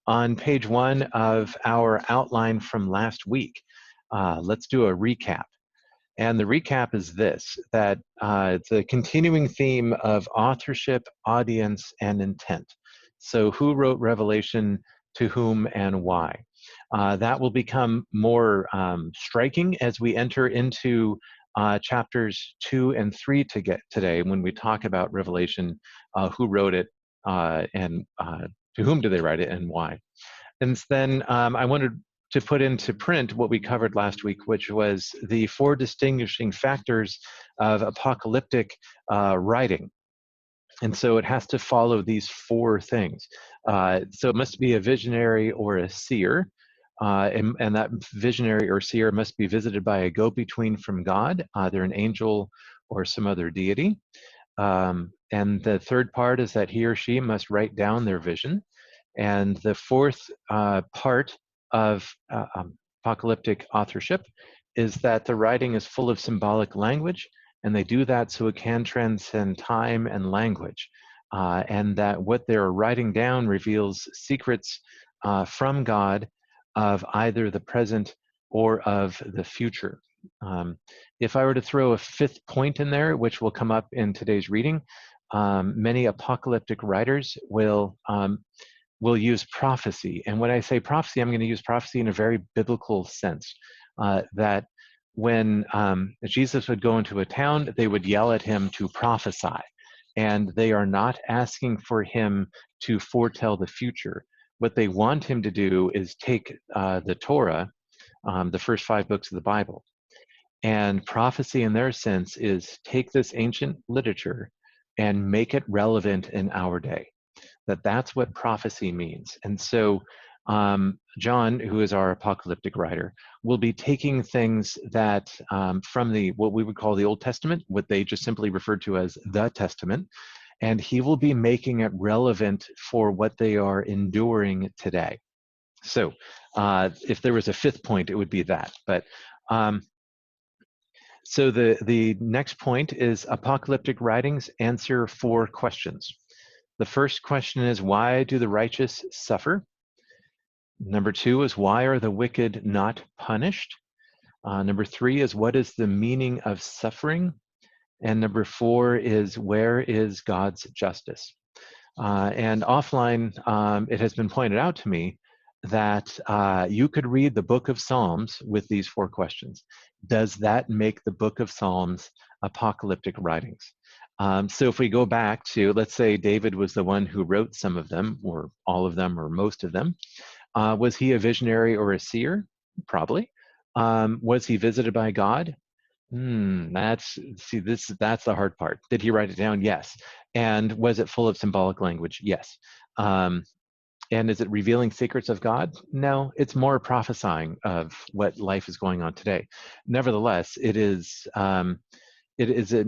on page 1 of our outline from last week. Let's do a recap. And the recap is this, that it's a continuing theme of authorship, audience, and intent. So who wrote Revelation, to whom, and why? That will become more striking as we enter into chapters 2 and 3 today when we talk about Revelation, who wrote it, and to whom do they write it, and why. And then I wanted to put into print what we covered last week, which was the 4 distinguishing factors of apocalyptic writing. And so it has to follow these 4 things. So it must be a visionary or a seer, and that visionary or seer must be visited by a go-between from God, either an angel or some other deity. And the third part is that he or she must write down their vision. And the fourth part of apocalyptic authorship is that the writing is full of symbolic language, and they do that so it can transcend time and language, and that what they're writing down reveals secrets from God of either the present or of the future. If I were to throw a 5th point in there, which will come up in today's reading, many apocalyptic writers will use prophecy. And when I say prophecy, I'm going to use prophecy in a very biblical sense, that when Jesus would go into a town, they would yell at him to prophesy. And they are not asking for him to foretell the future. What they want him to do is take the Torah, the first 5 books of the Bible. And prophecy in their sense is take this ancient literature and make it relevant in our day. That's what prophecy means. And so John, who is our apocalyptic writer, will be taking things that from what we would call the Old Testament, what they just simply referred to as the Testament, and he will be making it relevant for what they are enduring today. So if there was a 5th point, it would be that. But so the next point is apocalyptic writings answer 4 questions. The first question is, why do the righteous suffer? Number 2 is, why are the wicked not punished? Number 3 is, what is the meaning of suffering? And number 4 is, where is God's justice? And offline, it has been pointed out to me that you could read the book of Psalms with these 4 questions. Does that make the book of Psalms apocalyptic writings? So if we go back to, let's say David was the one who wrote some of them, or all of them, or most of them. Was he a visionary or a seer? Probably. Was he visited by God? That's the hard part. Did he write it down? Yes. And was it full of symbolic language? Yes. And is it revealing secrets of God? No, it's more prophesying of what life is going on today. Nevertheless, it is an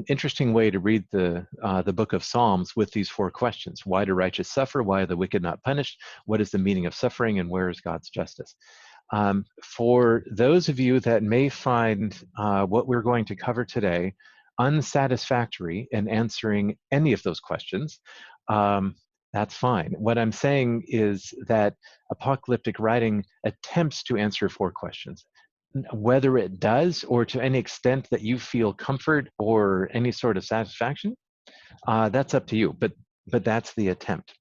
interesting way to read the book of Psalms with these 4 questions. Why do righteous suffer? Why are the wicked not punished? What is the meaning of suffering? And where is God's justice? For those of you that may find what we're going to cover today unsatisfactory in answering any of those questions, that's fine. What I'm saying is that apocalyptic writing attempts to answer 4 questions. Whether it does, or to any extent that you feel comfort or any sort of satisfaction, that's up to you, but that's the attempt.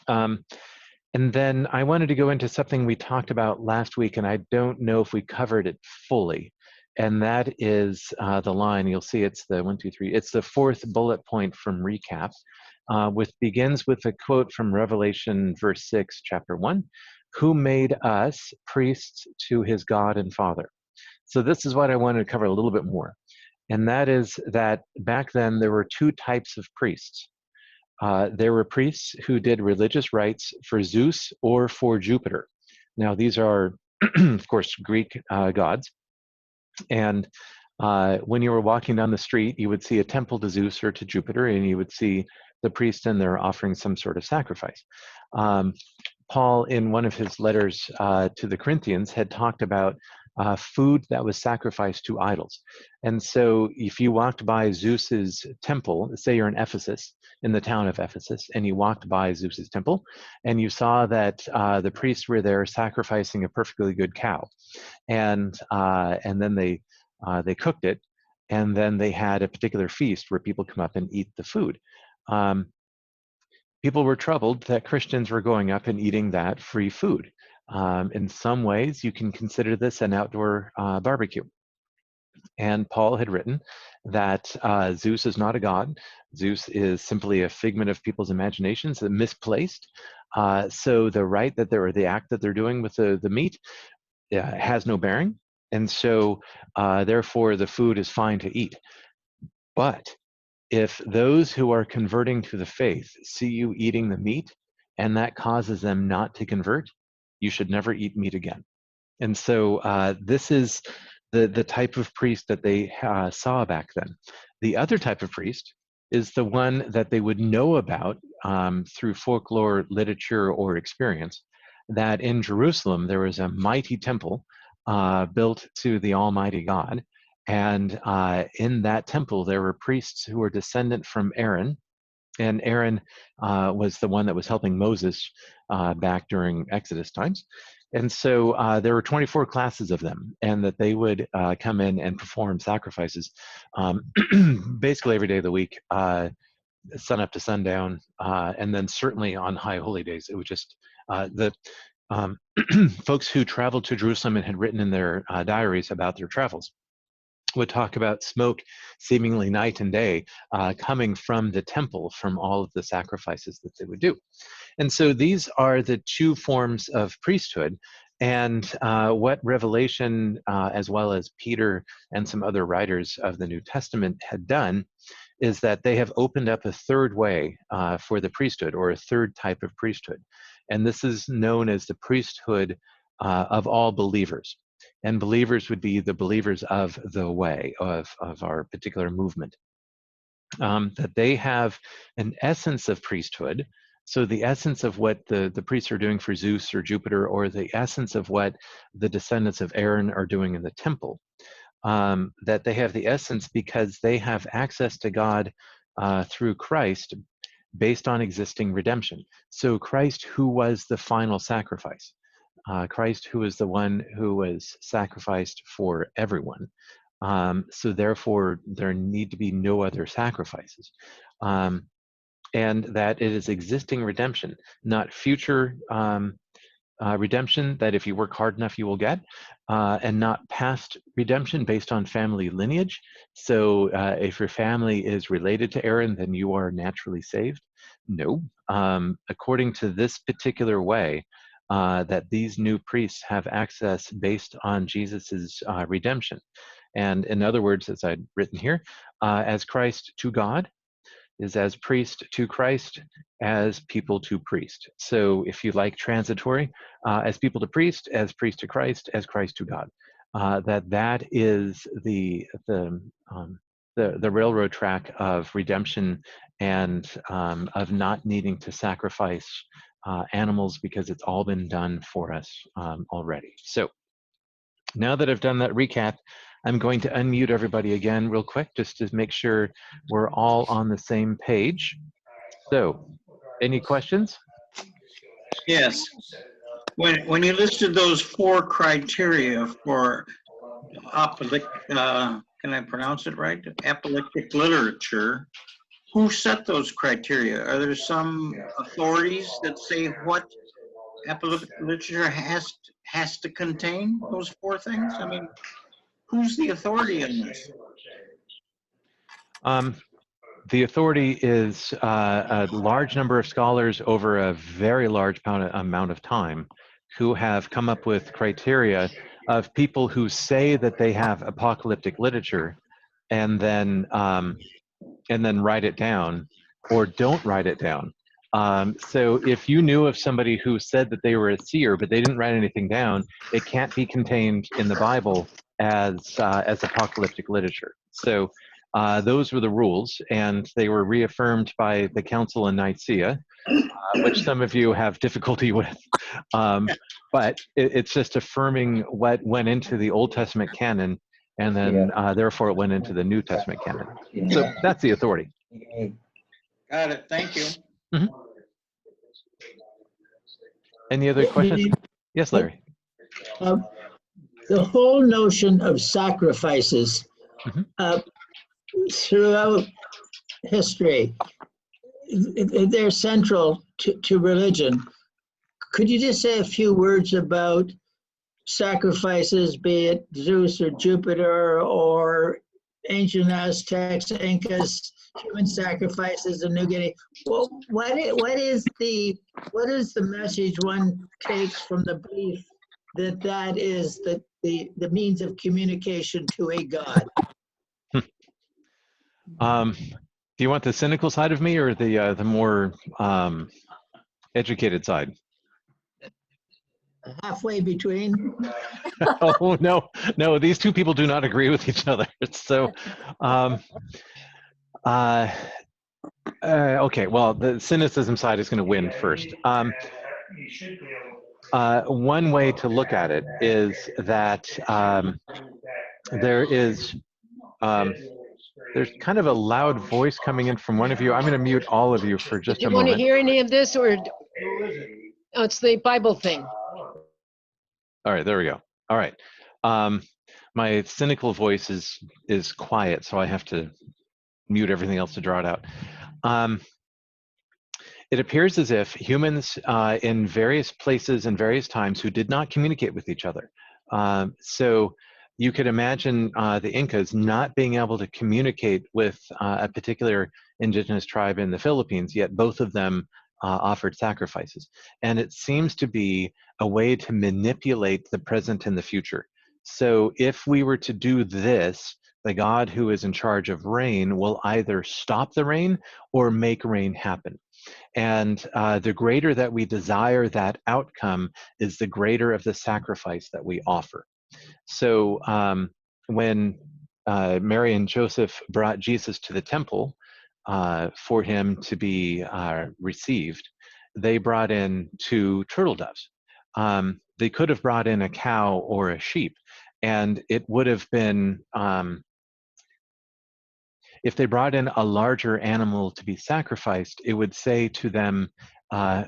And then I wanted to go into something we talked about last week, and I don't know if we covered it fully, and that is the line. You'll see it's the 1, 2, 3. It's the 4th bullet point from recap, which begins with a quote from Revelation verse 6, chapter 1. Who made us priests to his God and Father? So this is what I wanted to cover a little bit more. And that is that back then there were 2 types of priests. There were priests who did religious rites for Zeus or for Jupiter. Now these are, of course, Greek gods. And when you were walking down the street, you would see a temple to Zeus or to Jupiter, and you would see the priest in there offering some sort of sacrifice. Paul, in one of his letters to the Corinthians, had talked about food that was sacrificed to idols. And so if you walked by Zeus's temple, say you're in Ephesus, in the town of Ephesus, and you walked by Zeus's temple, and you saw that the priests were there sacrificing a perfectly good cow, and then they cooked it, and then they had a particular feast where people come up and eat the food. People were troubled that Christians were going up and eating that free food. In some ways, you can consider this an outdoor barbecue. And Paul had written that Zeus is not a god. Zeus is simply a figment of people's imaginations, misplaced. So the rite that they're, or the act that they're doing with the meat has no bearing. And so therefore the food is fine to eat. But if those who are converting to the faith see you eating the meat and that causes them not to convert, you should never eat meat again. And so this is the type of priest that they saw back then. The other type of priest is the one that they would know about through folklore, literature, or experience, that in Jerusalem there was a mighty temple built to the Almighty God. And in that temple, there were priests who were descendant from Aaron. And Aaron was the one that was helping Moses back during Exodus times. And so there were 24 classes of them, and that they would come in and perform sacrifices basically every day of the week, sun up to sundown, and then certainly on high holy days. It would just, the folks who traveled to Jerusalem and had written in their diaries about their travels would talk about smoke seemingly night and day coming from the temple from all of the sacrifices that they would do. And so these are the two forms of priesthood. And what Revelation, as well as Peter and some other writers of the New Testament had done, is that they have opened up a third way for the priesthood, or a third type of priesthood. And this is known as the priesthood of all believers. And believers would be the believers of the way, of our particular movement. That they have an essence of priesthood. So the essence of what the priests are doing for Zeus or Jupiter, or the essence of what the descendants of Aaron are doing in the temple. That they have the essence because they have access to God through Christ based on existing redemption. So Christ, who was the final sacrifice. Christ, who is the one who was sacrificed for everyone. So therefore, there need to be no other sacrifices. And that it is existing redemption, not future redemption that if you work hard enough you will get, and not past redemption based on family lineage. So if your family is related to Aaron, then you are naturally saved. No. According to this particular way, that these new priests have access based on Jesus's redemption. And in other words, as I'd written here, as Christ to God is as priest to Christ, as people to priest. So if you like transitory, as people to priest to Christ, as Christ to God. That is the railroad track of redemption, and of not needing to sacrifice animals, because it's all been done for us already. So now that I've done that recap, I'm going to unmute everybody again real quick, just to make sure we're all on the same page. So, any questions? Yes. When you listed those 4 criteria for can I pronounce it right? Apostolic literature. Who set those criteria? Are there some authorities that say what apostolic literature has to contain those 4 things? I mean, who's the authority in this? The authority is a large number of scholars over a very large amount of time, who have come up with criteria of people who say that they have apocalyptic literature, and then write it down, or don't write it down. So if you knew of somebody who said that they were a seer, but they didn't write anything down, it can't be contained in the Bible as apocalyptic literature. So Those were the rules, and they were reaffirmed by the Council in Nicaea, which some of you have difficulty with. But it's just affirming what went into the Old Testament canon, and then therefore it went into the New Testament canon. So that's the authority. Got it. Thank you. Mhm. Any other questions? Yes, Larry. The whole notion of sacrifices throughout history, they're central to religion. Could you just say a few words about sacrifices, be it Zeus or Jupiter or ancient Aztecs, Incas, human sacrifices in New Guinea? Well, what is the message one takes from the belief that is the means of communication to a god? Do you want the cynical side of me or the more educated side? Halfway between. Oh no! These two people do not agree with each other. So, okay. Well, the cynicism side is going to win first. One way to look at it is that there's kind of a loud voice coming in from one of you. I'm going to mute all of you for just a moment. Do you want to hear any of this, or oh, it's the Bible thing? All right, there we go. All right. My cynical voice is quiet, so I have to mute everything else to draw it out. It appears as if humans in various places and various times who did not communicate with each other. So you could imagine the Incas not being able to communicate with a particular indigenous tribe in the Philippines, yet both of them offered sacrifices. And it seems to be a way to manipulate the present and the future. So if we were to do this, the God who is in charge of rain will either stop the rain or make rain happen. And the greater that we desire that outcome is the greater of the sacrifice that we offer. So when Mary and Joseph brought Jesus to the temple for him to be received, they brought in 2 turtle doves. They could have brought in a cow or a sheep, and it would have been, if they brought in a larger animal to be sacrificed, it would say to them,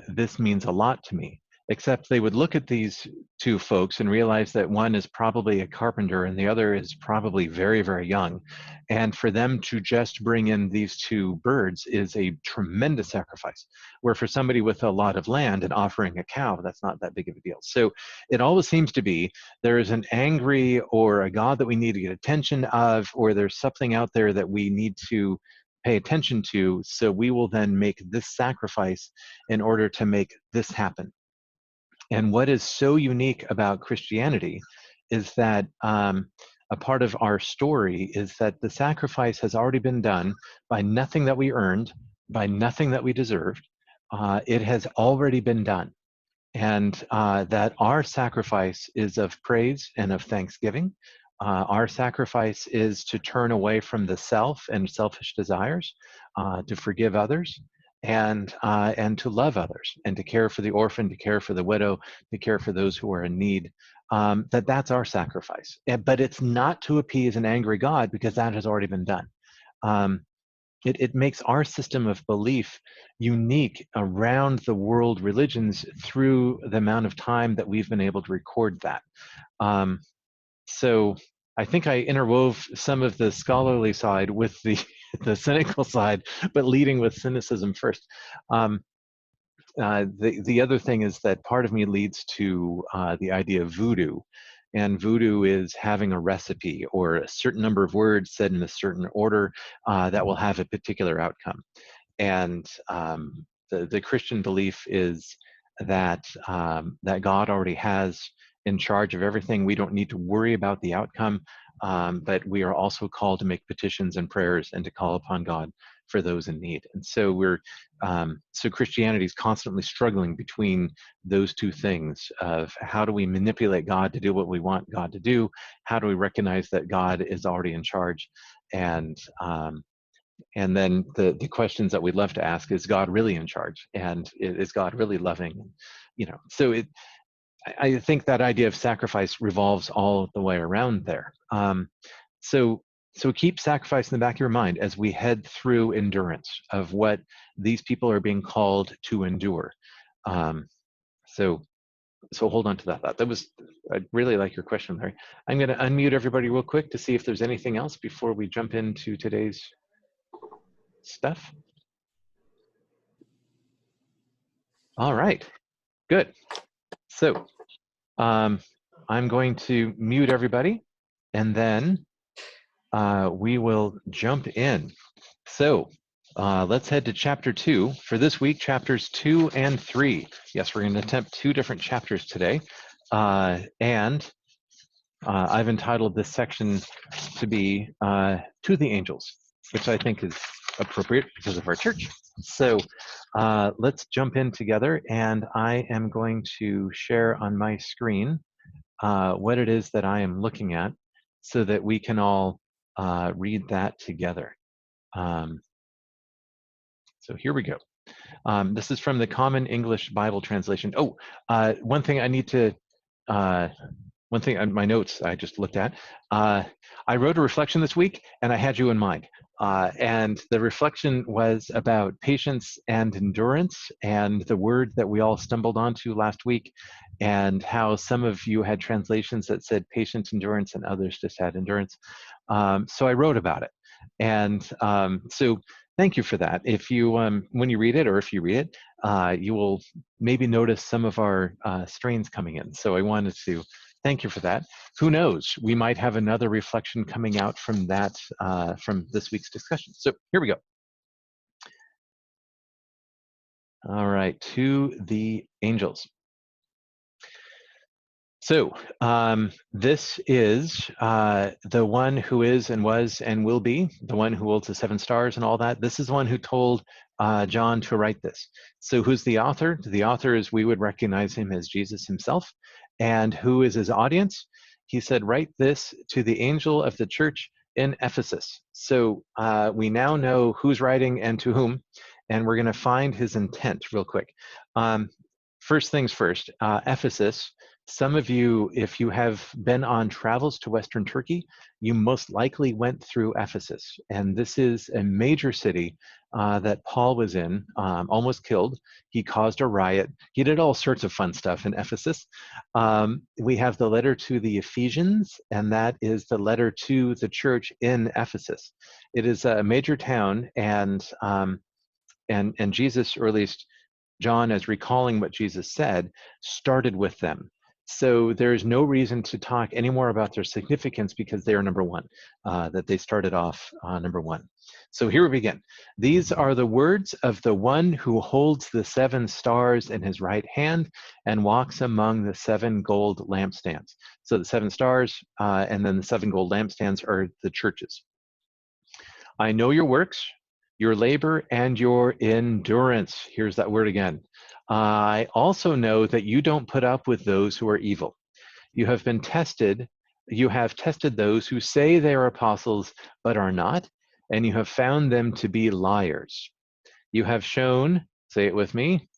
this means a lot to me. Except they would look at these 2 folks and realize that one is probably a carpenter and the other is probably very, very young. And for them to just bring in these 2 birds is a tremendous sacrifice. Where for somebody with a lot of land and offering a cow, that's not that big of a deal. So it always seems to be there is an angry or a God that we need to get attention of, or there's something out there that we need to pay attention to. So we will then make this sacrifice in order to make this happen. And what is so unique about Christianity is that a part of our story is that the sacrifice has already been done by nothing that we earned, by nothing that we deserved. It has already been done. And that our sacrifice is of praise and of thanksgiving. Our sacrifice is to turn away from the self and selfish desires, to forgive others, and to love others, and to care for the orphan, to care for the widow, to care for those who are in need. That's our sacrifice. But it's not to appease an angry God, because that has already been done. It makes our system of belief unique around the world religions through the amount of time that we've been able to record that. So I think I interwove some of the scholarly side with the cynical side, but leading with cynicism first. The other thing is that part of me leads to the idea of voodoo. And voodoo is having a recipe or a certain number of words said in a certain order that will have a particular outcome. And the Christian belief is that that God already has in charge of everything. We don't need to worry about the outcome, but we are also called to make petitions and prayers and to call upon God for those in need. And so so Christianity is constantly struggling between those 2 things of how do we manipulate God to do what we want God to do? How do we recognize that God is already in charge? And then the questions that we'd love to ask: is God really in charge? And is God really loving? So I think that idea of sacrifice revolves all the way around there. So keep sacrifice in the back of your mind as we head through endurance of what these people are being called to endure. So hold on to that thought. I really like your question, Larry. I'm going to unmute everybody real quick to see if there's anything else before we jump into today's stuff. All right, good. So I'm going to mute everybody, and then we will jump in. So let's head to chapter 2. For this week, chapters 2 and 3. Yes, we're going to attempt 2 different chapters today. And I've entitled this section to be To the Angels, which I think is appropriate because of our church. So let's jump in together, and I am going to share on my screen what it is that I am looking at so that we can all read that together. So here we go. This is from the Common English Bible Translation. Oh, one thing I need to one thing on my notes I just looked at, I wrote a reflection this week and I had you in mind. And the reflection was about patience and endurance, and the word that we all stumbled onto last week, and how some of you had translations that said patience, endurance, and others just had endurance. So I wrote about it. And so thank you for that. If you, when you read it, or if you read it, you will maybe notice some of our strains coming in. So I wanted to thank you for that. Who knows? We might have another reflection coming out from that, from this week's discussion. So here we go. All right, To the Angels. So this is the one who is and was and will be, the one who holds the 7 stars and all that. This is the one who told John to write this. So who's the author? The author is, we would recognize him as Jesus himself. And who is his audience? He said, write this to the angel of the church in Ephesus. So we now know who's writing and to whom, and we're going to find his intent real quick. First things first, Ephesus. Some of you, if you have been on travels to Western Turkey, you most likely went through Ephesus. And this is a major city that Paul was in, almost killed. He caused a riot. He did all sorts of fun stuff in Ephesus. We have the letter to the Ephesians, and that is the letter to the church in Ephesus. It is a major town, and Jesus, or at least John, as recalling what Jesus said, started with them. So there's no reason to talk anymore about their significance because they are number one, that they started off number one. So here we begin. These are the words of the one who holds the 7 stars in his right hand and walks among the 7 gold lampstands. So the 7 stars and then the 7 gold lampstands are the churches. I know your works, your labor, and your endurance. Here's that word again. I also know that you don't put up with those who are evil. You have tested those who say they are apostles but are not, and you have found them to be liars. You have shown, say it with me,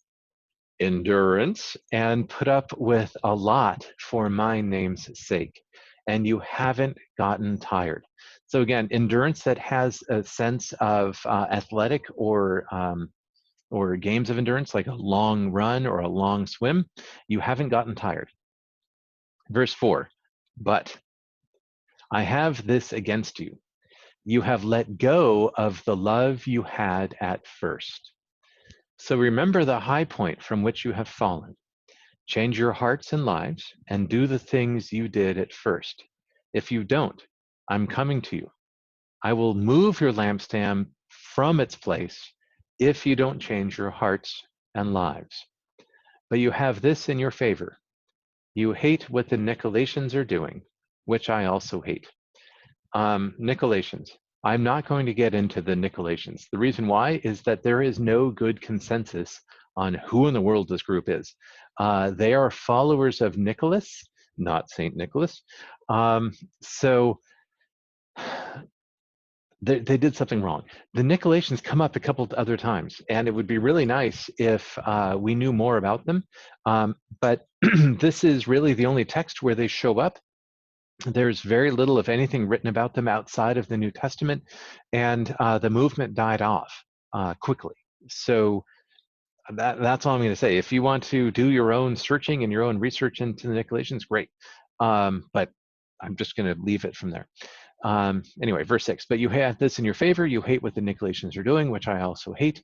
endurance, and put up with a lot for my name's sake, and you haven't gotten tired. So again, endurance that has a sense of athletic or games of endurance, like a long run or a long swim, you haven't gotten tired. Verse 4, but I have this against you. You have let go of the love you had at first. So remember the high point from which you have fallen. Change your hearts and lives and do the things you did at first. If you don't, I'm coming to you. I will move your lampstand from its place if you don't change your hearts and lives. But you have this in your favor. You hate what the Nicolaitans are doing, which I also hate. Nicolaitans. I'm not going to get into the Nicolaitans. The reason why is that there is no good consensus on who in the world this group is. They are followers of Nicholas, not Saint Nicholas. So they did something wrong. The Nicolaitans come up a couple of other times, and it would be really nice if we knew more about them. But this is really the only text where they show up. There's very little, if anything, written about them outside of the New Testament, and the movement died off quickly. So that's all I'm going to say. If you want to do your own searching and your own research into the Nicolaitans, great. But I'm just going to leave it from there. Anyway, verse 6, but you have this in your favor. You hate what the Nicolaitans are doing, which I also hate.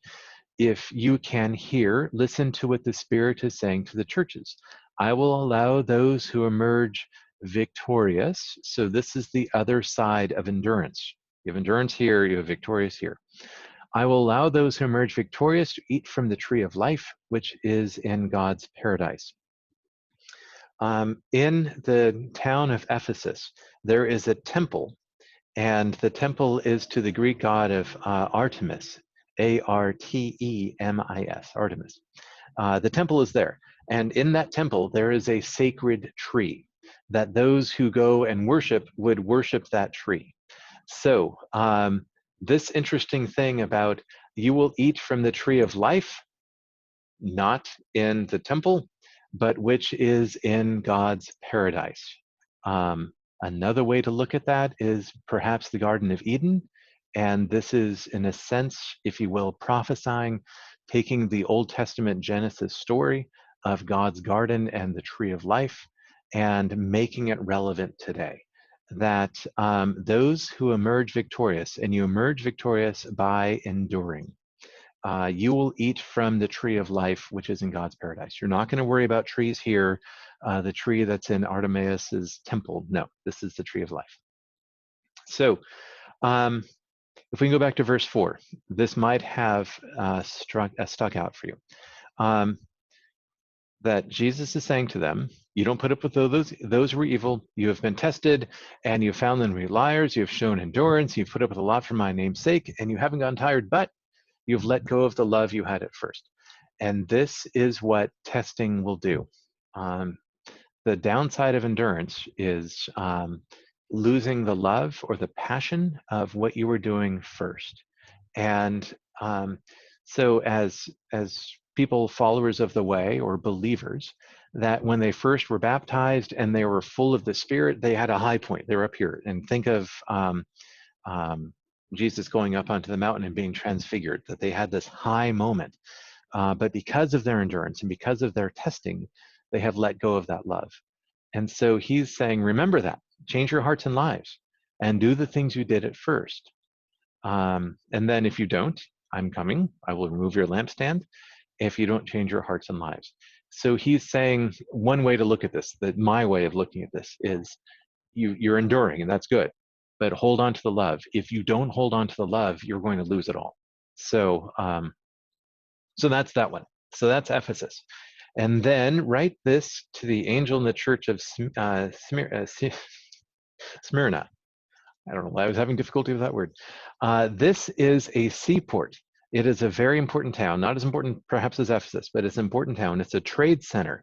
If you can hear, listen to what the Spirit is saying to the churches. I will allow those who emerge victorious. So this is the other side of endurance. You have endurance here, you have victorious here. I will allow those who emerge victorious to eat from the tree of life, which is in God's paradise. In the town of Ephesus, there is a temple, and the temple is to the Greek god of Artemis, Artemis, Artemis. The temple is there, and in that temple there is a sacred tree that those who go and worship would worship that tree. So this interesting thing about you will eat from the tree of life, not in the temple, but which is in God's paradise. Another way to look at that is perhaps the Garden of Eden. And this is, in a sense, if you will, prophesying, taking the Old Testament Genesis story of God's garden and the tree of life and making it relevant today. That those who emerge victorious, and you emerge victorious by enduring, you will eat from the tree of life, which is in God's paradise. You're not going to worry about trees here, the tree that's in Artemis's temple. No, this is the tree of life. So if we can go back to verse 4, this might have stuck out for you. That Jesus is saying to them, you don't put up with those who are evil. You have been tested, and you have found them to be liars. You have shown endurance. You've put up with a lot for my name's sake, and you haven't gotten tired, but you've let go of the love you had at first. And this is what testing will do. The downside of endurance is losing the love or the passion of what you were doing first. And so as people, followers of the way or believers, that when they first were baptized and they were full of the Spirit, they had a high point. They were up here. And think of Jesus going up onto the mountain and being transfigured, that they had this high moment. But because of their endurance and because of their testing, they have let go of that love. And so he's saying, remember that, change your hearts and lives and do the things you did at first. And then if you don't, I'm coming, I will remove your lampstand if you don't change your hearts and lives. So he's saying one way to look at this, that my way of looking at this is you're enduring, and that's good, but hold on to the love. If you don't hold on to the love, you're going to lose it all. So so that's that one. So that's Ephesus. And then write this to the angel in the church of Smyrna. I don't know why I was having difficulty with that word. This is a seaport. It is a very important town, not as important perhaps as Ephesus, but it's an important town. It's a trade center.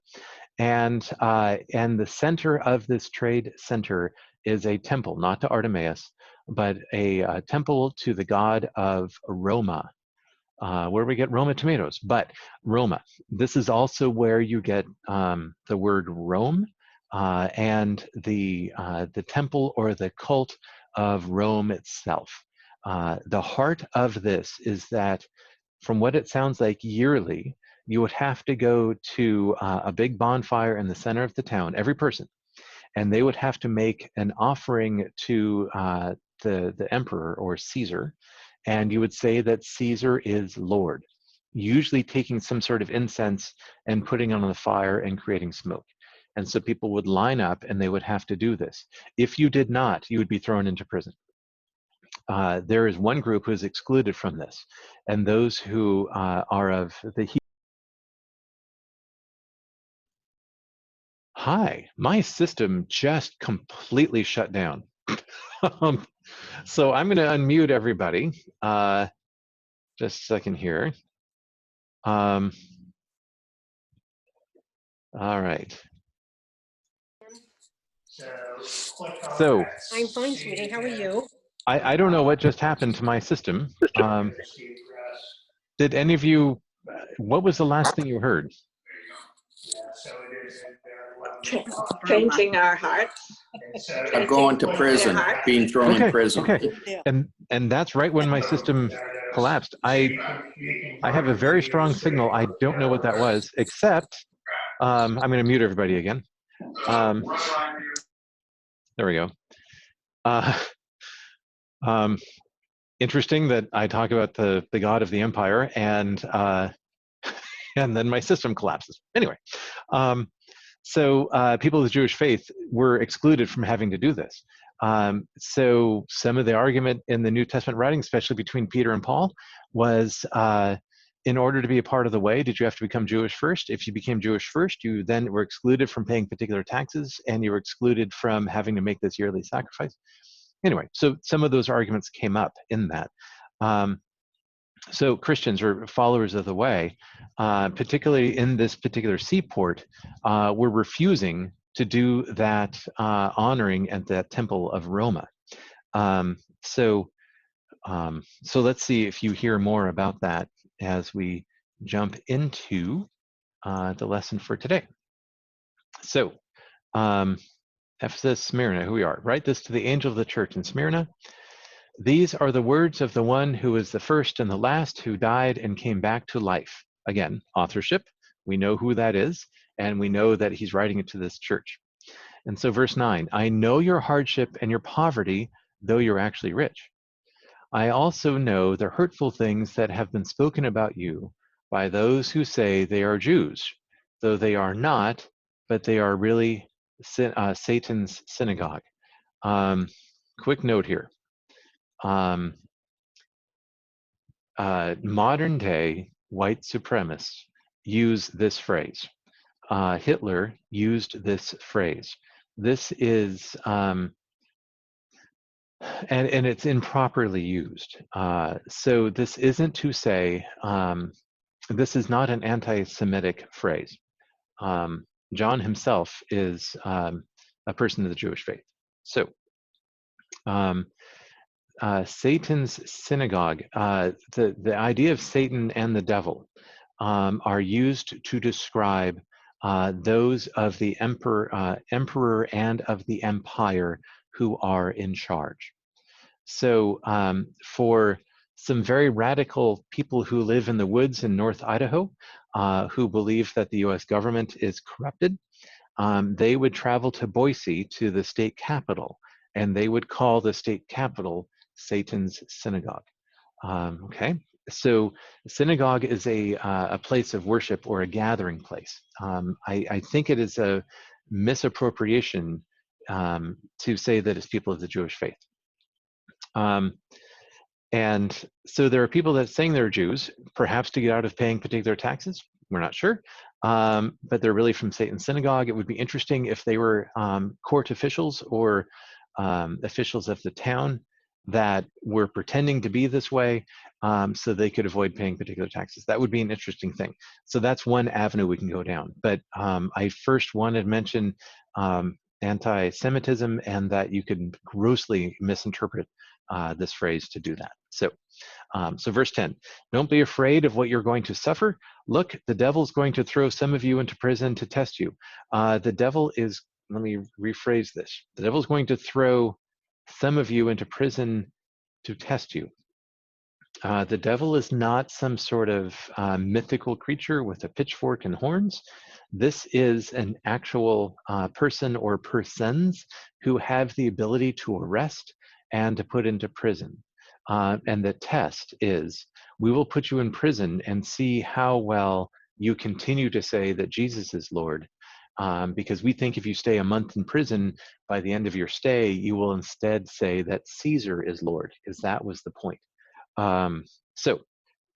And the center of this trade center is a temple, not to Artemis, but a temple to the god of Roma. Where we get Roma tomatoes, but Roma. This is also where you get the word Rome and the temple or the cult of Rome itself. The heart of this is that, from what it sounds like, yearly, you would have to go to a big bonfire in the center of the town, every person, and they would have to make an offering to the emperor or Caesar, and you would say that Caesar is Lord, usually taking some sort of incense and putting it on the fire and creating smoke. And so people would line up and they would have to do this. If you did not, you would be thrown into prison. There is one group who is excluded from this, and those who are of the... Hi, my system just completely shut down. So I'm going to unmute everybody. Just a second here. All right. So I'm fine, sweetie. How are you? I don't know what just happened to my system. Did any of you, what was the last thing you heard? Changing our hearts. Going to prison, being thrown in prison. Okay. Yeah. And that's right when my system collapsed. I have a very strong signal. I don't know what that was, except I'm going to mute everybody again. There we go. Interesting that I talk about the God of the Empire, and then my system collapses. Anyway, so people of the Jewish faith were excluded from having to do this. So some of the argument in the New Testament writings, especially between Peter and Paul, was in order to be a part of the way, did you have to become Jewish first? If you became Jewish first, you then were excluded from paying particular taxes, and you were excluded from having to make this yearly sacrifice. Anyway, so some of those arguments came up in that. So Christians or followers of the way, particularly in this particular seaport, were refusing to do that honoring at that temple of Roma. So let's see if you hear more about that as we jump into the lesson for today. So Ephesus, Smyrna, who we are. Write this to the angel of the church in Smyrna. These are the words of the one who is the first and the last, who died and came back to life. Again, authorship. We know who that is, and we know that he's writing it to this church. And so verse 9, I know your hardship and your poverty, though you're actually rich. I also know the hurtful things that have been spoken about you by those who say they are Jews, though they are not, but they are really Satan's synagogue. Quick note here. Modern day white supremacists use this phrase. Hitler used this phrase. This is, and it's improperly used. So this isn't to say, this is not an anti-Semitic phrase. John himself is a person of the Jewish faith. So Satan's synagogue, the idea of Satan and the devil are used to describe those of the emperor and of the empire who are in charge. So for some very radical people who live in the woods in North Idaho, who believe that the US government is corrupted, they would travel to Boise, to the state capital, and they would call the state capital Satan's synagogue. Okay, so synagogue is a place of worship or a gathering place. I think it is a misappropriation to say that it's people of the Jewish faith. And so there are people that saying they're Jews, perhaps to get out of paying particular taxes. We're not sure, but they're really from Satan's synagogue. It would be interesting if they were court officials or officials of the town that were pretending to be this way so they could avoid paying particular taxes. That would be an interesting thing. So that's one avenue we can go down. But I first wanted to mention anti-Semitism, and that you could grossly misinterpret this phrase to do that. So, so verse 10, don't be afraid of what you're going to suffer. Look, the devil's going to throw some of you into prison to test you. The devil is, let me rephrase this. The devil's going to throw some of you into prison to test you. The devil is not some sort of mythical creature with a pitchfork and horns. This is an actual person or persons who have the ability to arrest and to put into prison. And the test is, we will put you in prison and see how well you continue to say that Jesus is Lord. Because we think if you stay a month in prison, by the end of your stay, you will instead say that Caesar is Lord, because that was the point. So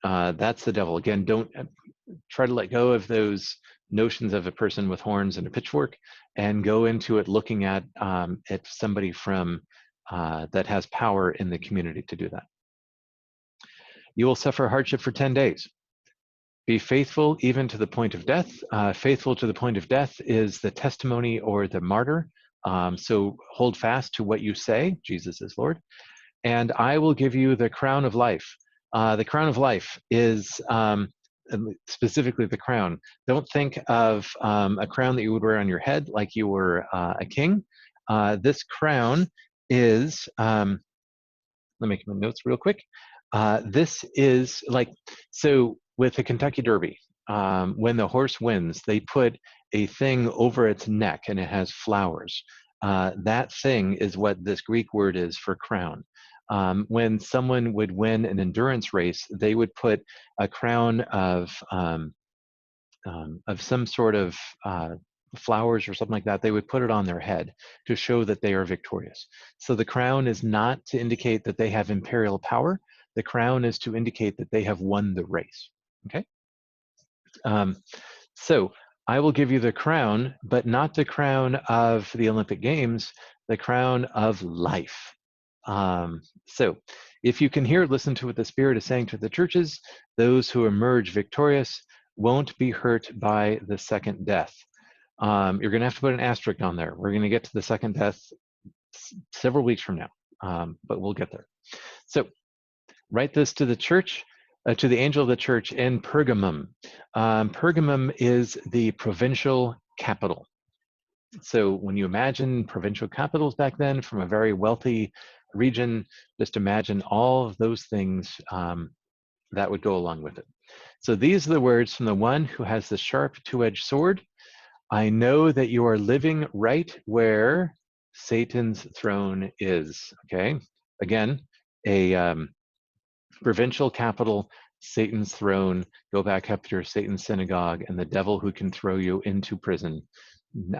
that's the devil. Again, don't try to let go of those notions of a person with horns and a pitchfork, and go into it looking at somebody from that has power in the community to do that. You will suffer hardship for 10 days. Be faithful even to the point of death. Faithful to the point of death is the testimony or the martyr. So hold fast to what you say, Jesus is Lord. and I will give you the crown of life. The crown of life is specifically the crown. Don't think of a crown that you would wear on your head like you were a king. This crown is, let me make my notes real quick. This is like, so with the Kentucky Derby, when the horse wins, they put a thing over its neck and it has flowers. That thing is what this Greek word is for crown. When someone would win an endurance race, they would put a crown of some sort of flowers or something like that. They would put it on their head to show that they are victorious. So the crown is not to indicate that they have imperial power. The crown is to indicate that they have won the race. Okay. So I will give you the crown, but not the crown of the Olympic Games, the crown of life. So if you can hear, listen to what the Spirit is saying to the churches. Those who emerge victorious won't be hurt by the second death. You're going to have to put an asterisk on there. We're going to get to the second death several weeks from now, but we'll get there. So write this to the church, to the angel of the church in Pergamum. Pergamum is the provincial capital. So when you imagine provincial capitals back then from a very wealthy region, just imagine all of those things that would go along with it. So these are the words from the one who has the sharp two-edged sword. I know that you are living right where Satan's throne is. Okay, again, a provincial capital, Satan's throne. Go back up to Satan's synagogue and the devil who can throw you into prison.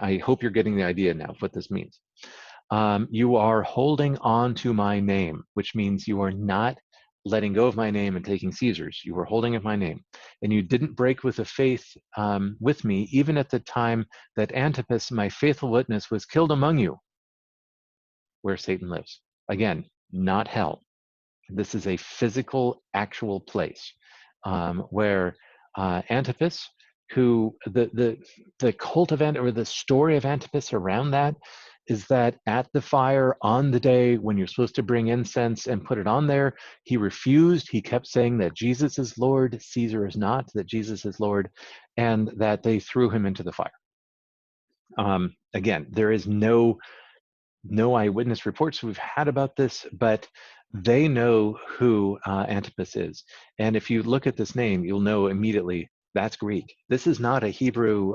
I hope you're getting the idea now of what this means. You are holding on to my name, which means you are not letting go of my name and taking Caesar's. You were holding of my name. And you didn't break with the faith with me, even at the time that Antipas, my faithful witness, was killed among you, where Satan lives. Again, not hell. This is a physical, actual place where Antipas, who the cult of Antipas, or the story of Antipas around that, is that at the fire on the day when you're supposed to bring incense and put it on there, he refused. He kept saying that Jesus is Lord, Caesar is not, that Jesus is Lord, and that they threw him into the fire. Again, there is no eyewitness reports we've had about this, but they know who Antipas is. And if you look at this name, you'll know immediately that's Greek. This is not a Hebrew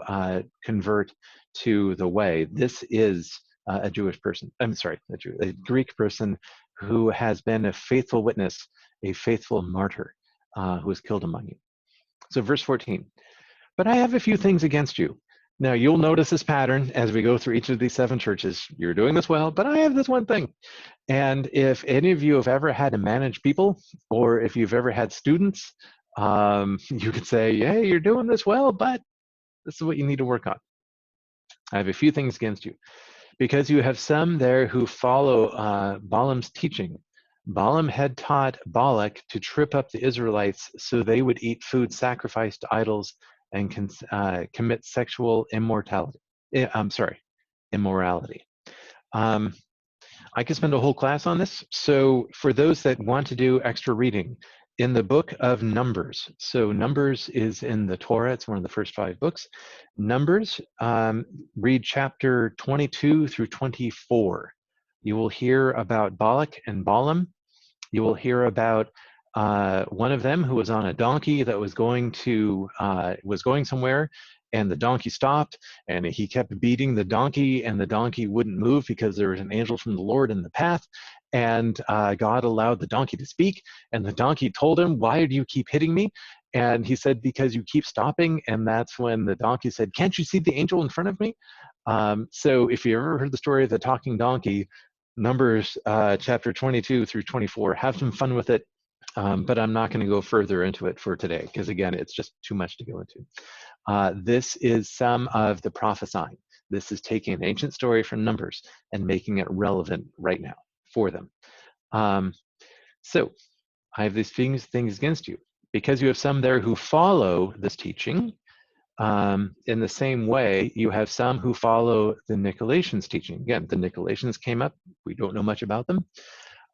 convert to the way. This is a Jewish person. I'm sorry, a Greek person who has been a faithful witness, a faithful martyr who was killed among you. So verse 14, but I have a few things against you. Now you'll notice this pattern as we go through each of these 7 churches. You're doing this well, but I have this one thing. And if any of you have ever had to manage people, or if you've ever had students, you could say, hey, you're doing this well, but this is what you need to work on. I have a few things against you. Because you have some there who follow Balaam's teaching. Balaam had taught Balak to trip up the Israelites so they would eat food sacrificed to idols and commit sexual immorality. I could spend a whole class on this. So for those that want to do extra reading, in the book of Numbers, so Numbers is in the Torah, it's one of the first 5 books. Numbers, read chapter 22 through 24. You will hear about Balak and Balaam. You will hear about one of them who was on a donkey that was going somewhere, and the donkey stopped, and he kept beating the donkey, and the donkey wouldn't move because there was an angel from the Lord in the path. And God allowed the donkey to speak, and the donkey told him, why do you keep hitting me? And he said, because you keep stopping. And that's when the donkey said, can't you see the angel in front of me? So if you ever heard the story of the talking donkey, Numbers chapter 22 through 24, have some fun with it. But I'm not going to go further into it for today, because again, it's just too much to go into. This is some of the prophesying. This is taking an ancient story from Numbers and making it relevant right now for them. So I have these things against you, because you have some there who follow this teaching. In the same way, you have some who follow the Nicolaitans teaching. Again, the Nicolaitans came up. We don't know much about them.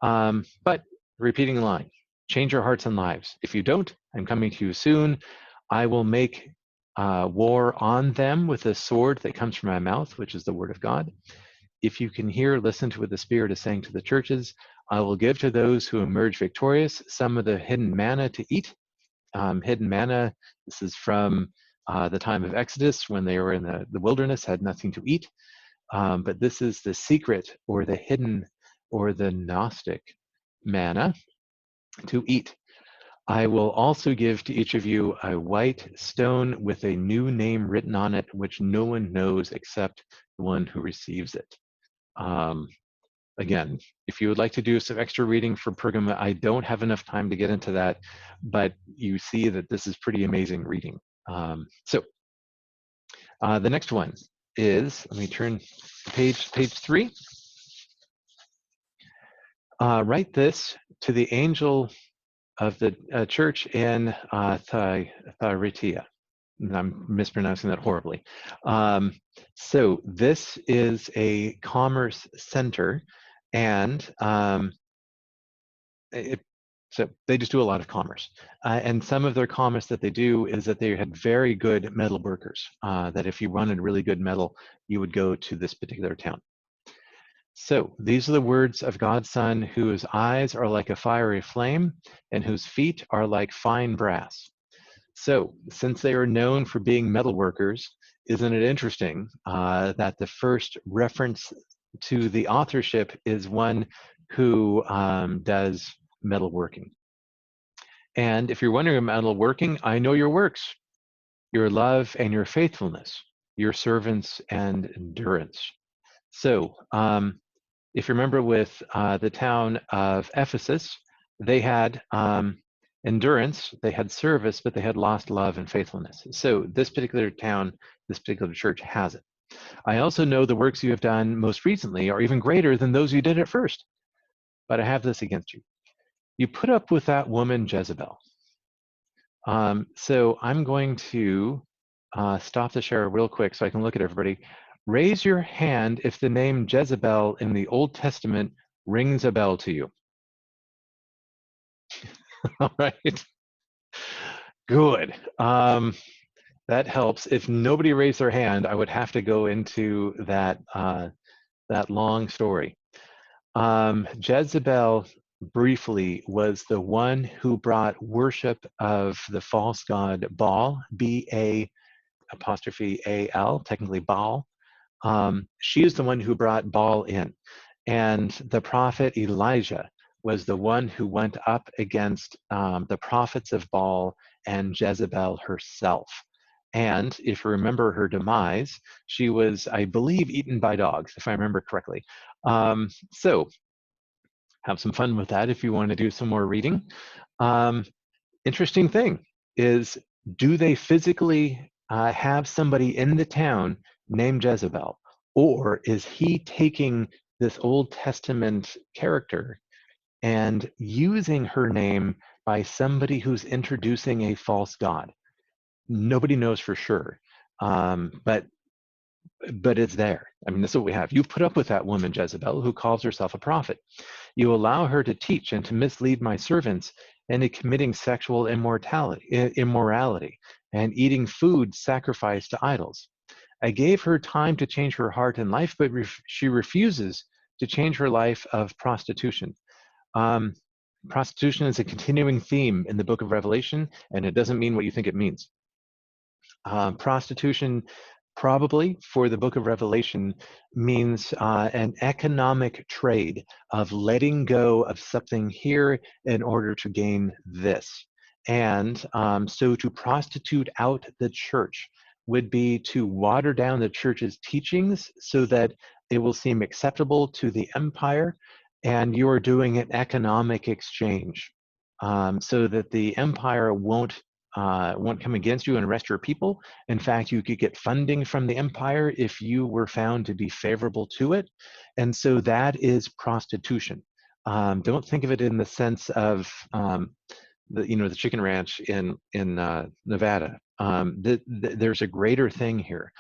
But repeating the line, change your hearts and lives. If you don't, I'm coming to you soon. I will make war on them with a sword that comes from my mouth, which is the word of God. If you can hear, listen to what the Spirit is saying to the churches. I will give to those who emerge victorious some of the hidden manna to eat. Hidden manna, this is from the time of Exodus when they were in the wilderness, had nothing to eat. But this is the secret or the hidden or the Gnostic manna to eat. I will also give to each of you a white stone with a new name written on it, which no one knows except the one who receives it. Again, if you would like to do some extra reading for Pergamum, I don't have enough time to get into that, but you see that this is pretty amazing reading. The next one is, let me turn page 3. Write this to the angel of the church in Thyatira. I'm mispronouncing that horribly. So this is a commerce center, and so they just do a lot of commerce. And some of their commerce that they do is that they had very good metal workers, that if you wanted really good metal, you would go to this particular town. So these are the words of God's Son, whose eyes are like a fiery flame and whose feet are like fine brass. So since they are known for being metal workers, isn't it interesting that the first reference to the authorship is one who does metalworking? And if you're wondering about metalworking, I know your works, your love and your faithfulness, your servants and endurance. So if you remember with the town of Ephesus, they had endurance, they had service, but they had lost love and faithfulness. So this particular town, this particular church has it. I also know the works you have done most recently are even greater than those you did at first. But I have this against you. You put up with that woman Jezebel. So I'm going to stop the share real quick so I can look at everybody. Raise your hand if the name Jezebel in the Old Testament rings a bell to you. All right. Good. That helps. If nobody raised their hand, I would have to go into that that long story. Jezebel briefly was the one who brought worship of the false god Baal, B-A-apostrophe-A-L, technically Baal. She is the one who brought Baal in. And the prophet Elijah was the one who went up against the prophets of Baal and Jezebel herself. And if you remember her demise, she was, I believe, eaten by dogs, if I remember correctly. So have some fun with that if you want to do some more reading. Interesting thing is, do they physically have somebody in the town named Jezebel? Or is he taking this Old Testament character and using her name by somebody who's introducing a false god? Nobody knows for sure, but it's there. I mean, this is what we have. You put up with that woman, Jezebel, who calls herself a prophet. You allow her to teach and to mislead my servants into committing sexual immorality and eating food sacrificed to idols. I gave her time to change her heart and life, but she refuses to change her life of prostitution. Prostitution is a continuing theme in the book of Revelation, and it doesn't mean what you think it means. Prostitution, probably for the book of Revelation, means an economic trade of letting go of something here in order to gain this. And so to prostitute out the church would be to water down the church's teachings so that it will seem acceptable to the empire, and you are doing an economic exchange so that the empire won't come against you and arrest your people. In fact, you could get funding from the empire if you were found to be favorable to it. And so that is prostitution. Don't think of it in the sense of the chicken ranch in Nevada. There's a greater thing here.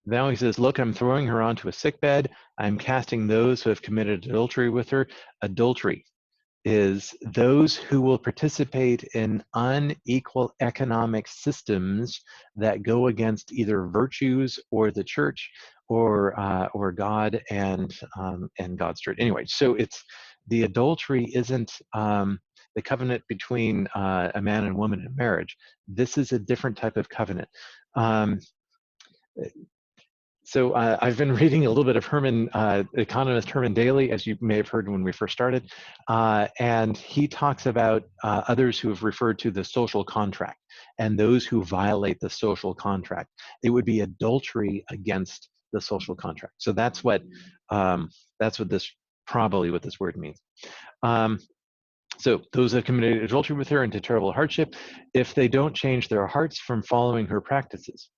Now he says, look, I'm throwing her onto a sickbed. I'm casting those who have committed adultery with her. Adultery is those who will participate in unequal economic systems that go against either virtues or the church or God and God's church. Anyway, so it's the adultery isn't the covenant between a man and woman in marriage. This is a different type of covenant. So I've been reading a little bit of economist Herman Daly, as you may have heard when we first started, and he talks about others who have referred to the social contract and those who violate the social contract. It would be adultery against the social contract. So that's what probably what this word means. So those that committed adultery with her into terrible hardship, if they don't change their hearts from following her practices,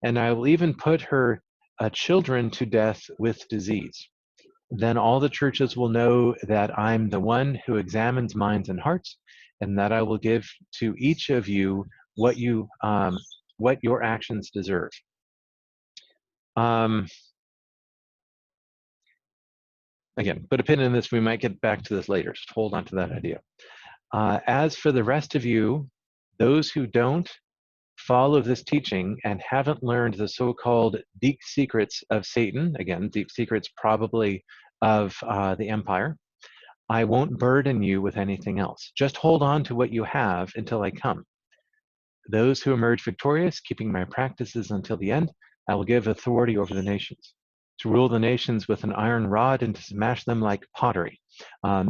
and I will even put her children to death with disease. Then all the churches will know that I'm the one who examines minds and hearts, and that I will give to each of you what your actions deserve. Again, put a pin in this. We might get back to this later. Just hold on to that idea. As for the rest of you, those who don't follow this teaching and haven't learned the so-called deep secrets of Satan, again, deep secrets probably of the empire, I won't burden you with anything else. Just hold on to what you have until I come. Those who emerge victorious, keeping my practices until the end, I will give authority over the nations, to rule the nations with an iron rod and to smash them like pottery.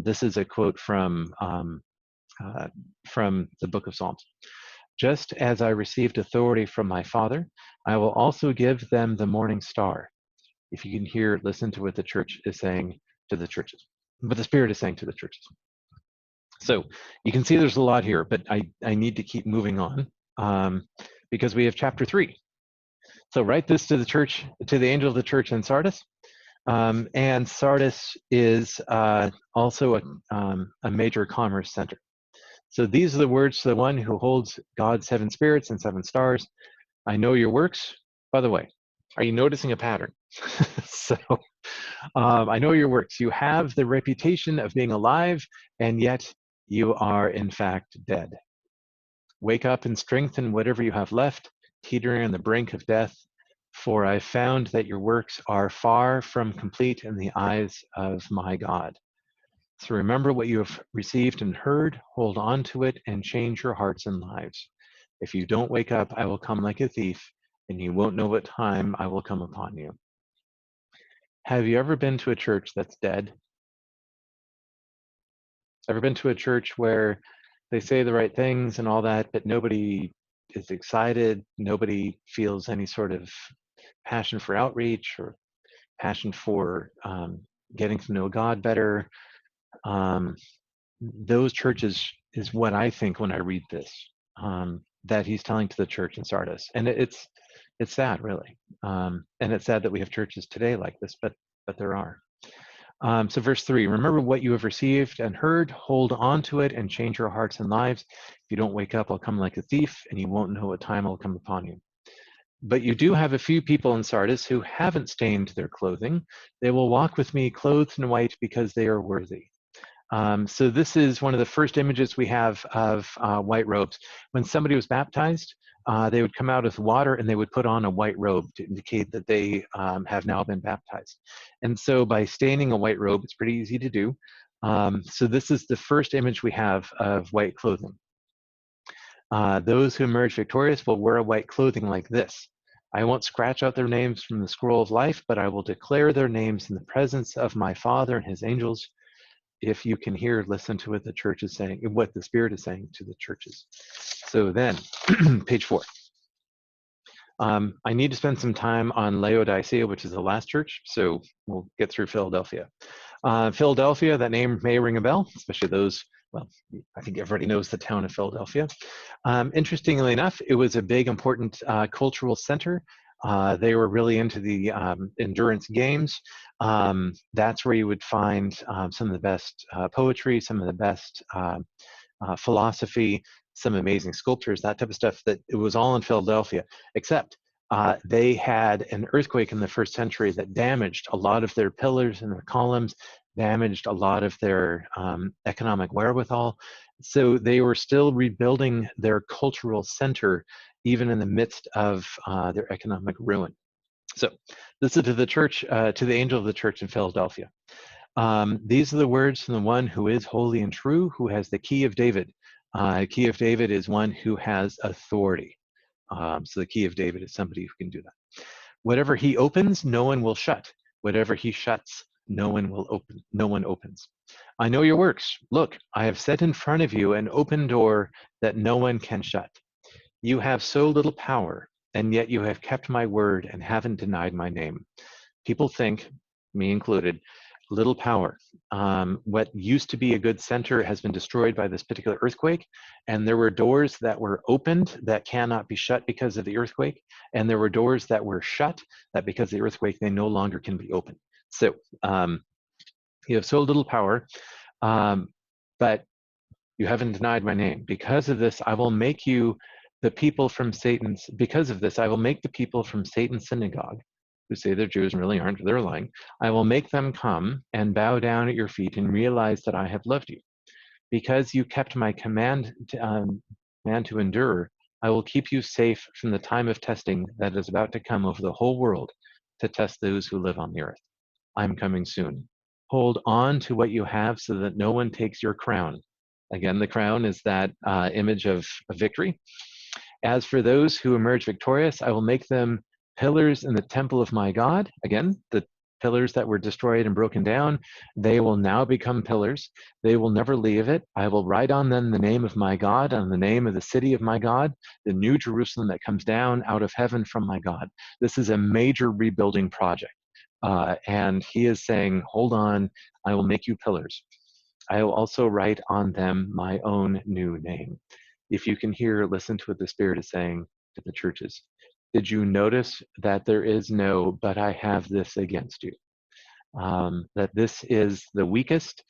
This is a quote from the book of Psalms. Just as I received authority from my Father, I will also give them the morning star. If you can listen to what the church is saying to the churches, what the Spirit is saying to the churches. So you can see there's a lot here, but I need to keep moving on because we have chapter 3. So write this to the church, to the angel of the church in Sardis. And Sardis is also a major commerce center. So these are the words to the one who holds God's 7 spirits and 7 stars. I know your works. By the way, are you noticing a pattern? So I know your works. You have the reputation of being alive, and yet you are in fact dead. Wake up and strengthen whatever you have left, teetering on the brink of death, for I found that your works are far from complete in the eyes of my God. So remember what you have received and heard, hold on to it, and change your hearts and lives. If you don't wake up, I will come like a thief, and you won't know what time I will come upon you. Have you ever been to a church that's dead? Ever been to a church where they say the right things and all that, but nobody is excited, nobody feels any sort of passion for outreach or passion for getting to know God better? Those churches is what I think when I read this, that he's telling to the church in Sardis. And it's sad, really. And it's sad that we have churches today like this, but there are. So verse 3, remember what you have received and heard, hold on to it and change your hearts and lives. If you don't wake up, I'll come like a thief and you won't know what time I'll come upon you. But you do have a few people in Sardis who haven't stained their clothing. They will walk with me clothed in white because they are worthy. So this is one of the first images we have of white robes. When somebody was baptized, they would come out of water and they would put on a white robe to indicate that they have now been baptized. And so by staining a white robe, it's pretty easy to do. So this is the first image we have of white clothing. Those who emerge victorious will wear a white clothing like this. I won't scratch out their names from the scroll of life, but I will declare their names in the presence of my Father and his angels. If you can hear, listen to what the church is saying, what the Spirit is saying to the churches. So then, page 4. I need to spend some time on Laodicea, which is the last church, so we'll get through Philadelphia. Philadelphia, that name may ring a bell, especially those, well, I think everybody knows the town of Philadelphia. Interestingly enough, it was a big, important cultural center. They were really into the endurance games. That's where you would find some of the best poetry, some of the best philosophy, some amazing sculptures, that type of stuff. That it was all in Philadelphia, except They had an earthquake in the 1st century that damaged a lot of their pillars and their columns, damaged a lot of their economic wherewithal. So they were still rebuilding their cultural center even in the midst of their economic ruin. So this is to the church, to the angel of the church in Philadelphia. These are the words from the one who is holy and true, who has the key of David. Key of David is one who has authority. So the key of David is somebody who can do that. Whatever he opens, no one will shut. Whatever he shuts, no one will open. No one opens. I know your works. Look, I have set in front of you an open door that no one can shut. You have so little power, and yet you have kept my word and haven't denied my name. People think, me included, little power. What used to be a good center has been destroyed by this particular earthquake, and there were doors that were opened that cannot be shut because of the earthquake, and there were doors that were shut that because of the earthquake they no longer can be opened. So you have so little power, but you haven't denied my name. Because of this, I will make you the people from Satan's, because of this, I will make the people from Satan's synagogue, who say they're Jews and really aren't, they're lying. I will make them come and bow down at your feet and realize that I have loved you. Because you kept my command to endure, I will keep you safe from the time of testing that is about to come over the whole world to test those who live on the earth. I'm coming soon. Hold on to what you have so that no one takes your crown. Again, the crown is that image of victory. As for those who emerge victorious, I will make them pillars in the temple of my God. Again, the pillars that were destroyed and broken down, they will now become pillars. They will never leave it. I will write on them the name of my God, on the name of the city of my God, the new Jerusalem that comes down out of heaven from my God. This is a major rebuilding project. And he is saying, hold on, I will make you pillars. I will also write on them my own new name. If you can hear, listen to what the Spirit is saying to the churches. Did you notice that there is no, but I have this against you? That this is the weakest,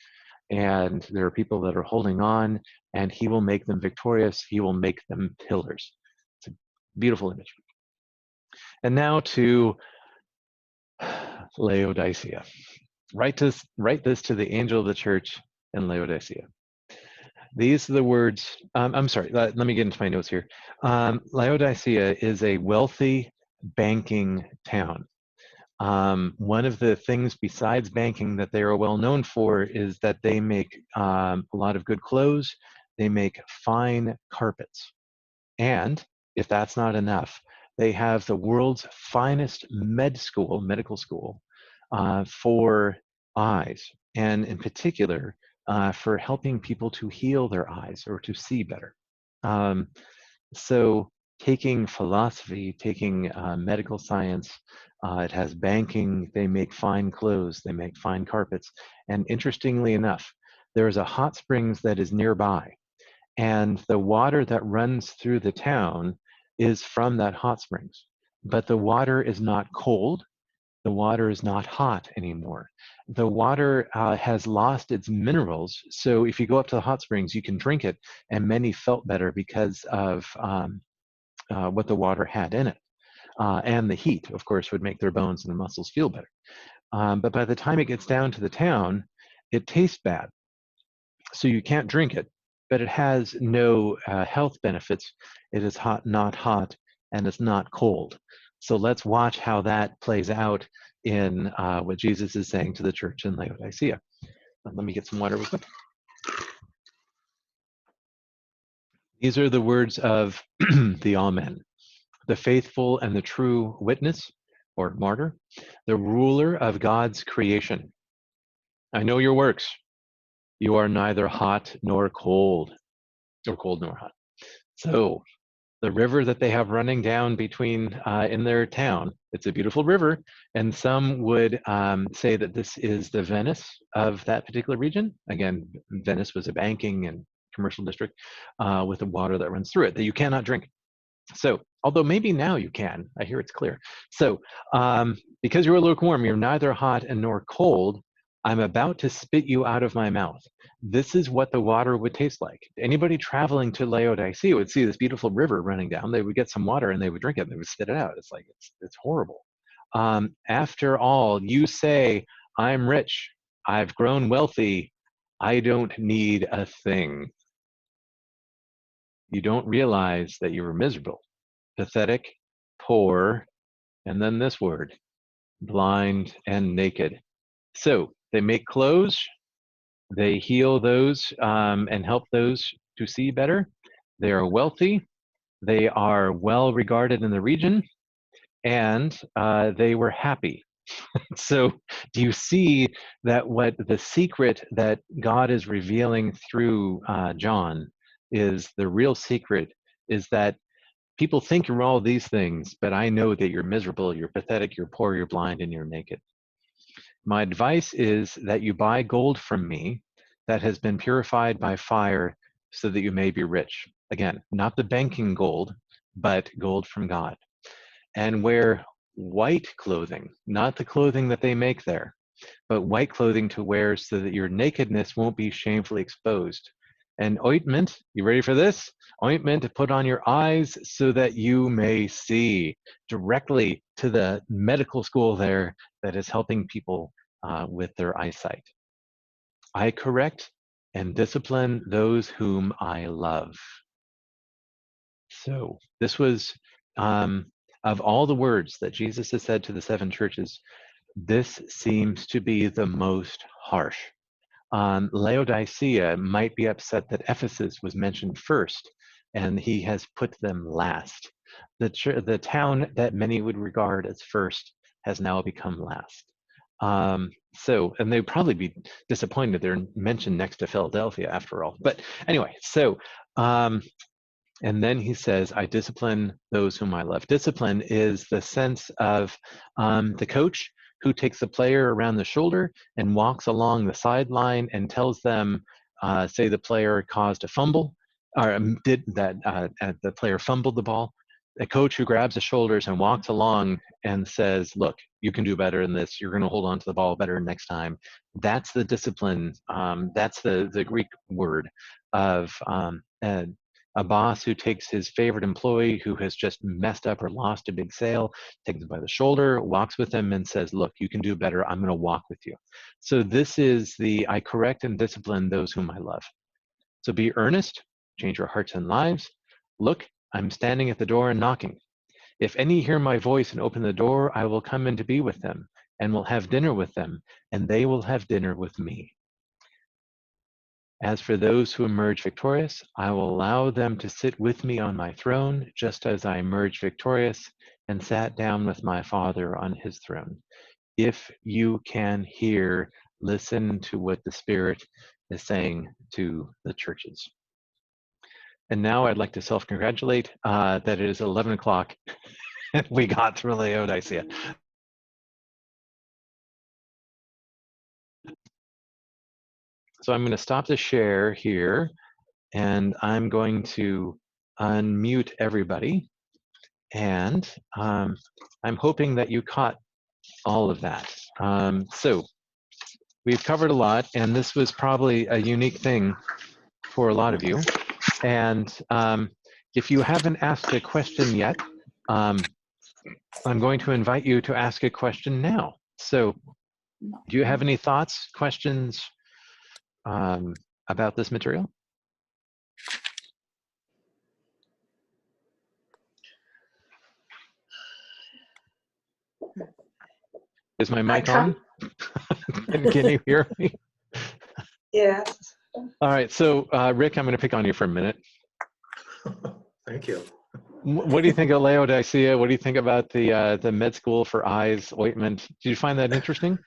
and there are people that are holding on, and he will make them victorious. He will make them pillars. It's a beautiful image. And now to Laodicea. Write this to the angel of the church in Laodicea. These are the words, I'm sorry, let me get into my notes here. Laodicea is a wealthy banking town. One of the things besides banking that they are well known for is that they make a lot of good clothes, they make fine carpets. And if that's not enough, they have the world's finest medical school for eyes, and in particular, for helping people to heal their eyes or to see better. So taking philosophy, taking medical science, it has banking, they make fine clothes, they make fine carpets. And interestingly enough, there is a hot springs that is nearby. And the water that runs through the town is from that hot springs. But the water is not cold. The water is not hot anymore. The water has lost its minerals. So if you go up to the hot springs, you can drink it, and many felt better because of what the water had in it. And the heat, of course, would make their bones and their muscles feel better. But by the time it gets down to the town, it tastes bad. So you can't drink it, but it has no health benefits. It is hot, not hot, and it's not cold. So let's watch how that plays out in what Jesus is saying to the church in Laodicea. Let me get some water real quick. These are the words of the Amen, the faithful and the true witness, or martyr, the ruler of God's creation. I know your works. You are neither hot nor cold, or cold nor hot. So the river that they have running down between in their town, it's a beautiful river, and some would say that this is the Venice of that particular region. Again, Venice was a banking and commercial district with the water that runs through it that you cannot drink. So, although maybe now you can, I hear it's clear. So, because you're lukewarm, you're neither hot and nor cold, I'm about to spit you out of my mouth. This is what the water would taste like. Anybody traveling to Laodicea would see this beautiful river running down. They would get some water and they would drink it and they would spit it out. It's like, it's horrible. After all, you say, I'm rich, I've grown wealthy, I don't need a thing. You don't realize that you were miserable, pathetic, poor, and then this word, blind and naked. So they make clothes, they heal those and help those to see better. They are wealthy, they are well regarded in the region, and they were happy. So do you see that what the secret that God is revealing through John is the real secret is that people think you're all these things, but I know that you're miserable, you're pathetic, you're poor, you're blind, and you're naked. My advice is that you buy gold from me that has been purified by fire so that you may be rich. Again, not the banking gold, but gold from God. And wear white clothing, not the clothing that they make there, but white clothing to wear so that your nakedness won't be shamefully exposed. And ointment, you ready for this? Ointment to put on your eyes so that you may see, directly to the medical school there that is helping people with their eyesight. I correct and discipline those whom I love. So this was, of all the words that Jesus has said to the 7 churches, this seems to be the most harsh. Laodicea might be upset that Ephesus was mentioned first, and he has put them last. The town that many would regard as first has now become last. And they'd probably be disappointed they're mentioned next to Philadelphia after all. But anyway, so, and then he says, I discipline those whom I love. Discipline is the sense of the coach who takes the player around the shoulder and walks along the sideline and tells them, say the player caused a fumble, or did that, the player fumbled the ball. A coach who grabs the shoulders and walks along and says, look, you can do better than this. You're going to hold on to the ball better next time. That's the discipline. That's the Greek word of a boss who takes his favorite employee who has just messed up or lost a big sale, takes him by the shoulder, walks with him and says, look, you can do better. I'm going to walk with you. So this is I correct and discipline those whom I love. So be earnest, change your hearts and lives. Look, I'm standing at the door and knocking. If any hear my voice and open the door, I will come in to be with them and will have dinner with them, and they will have dinner with me. As for those who emerge victorious, I will allow them to sit with me on my throne, just as I emerged victorious and sat down with my Father on his throne. If you can hear, listen to what the Spirit is saying to the churches. And now I'd like to self-congratulate that it is 11 o'clock. We got through Laodicea. So I'm going to stop the share here, and I'm going to unmute everybody. And I'm hoping that you caught all of that. So we've covered a lot, and this was probably a unique thing for a lot of you. And if you haven't asked a question yet, I'm going to invite you to ask a question now. So do you have any thoughts, questions about this material? Is my mic on? Can you hear me? Yes. All right, so Rick, I'm going to pick on you for a minute. Thank you. What do you think of Laodicea? What do you think about the med school for eyes ointment? Did you find that interesting?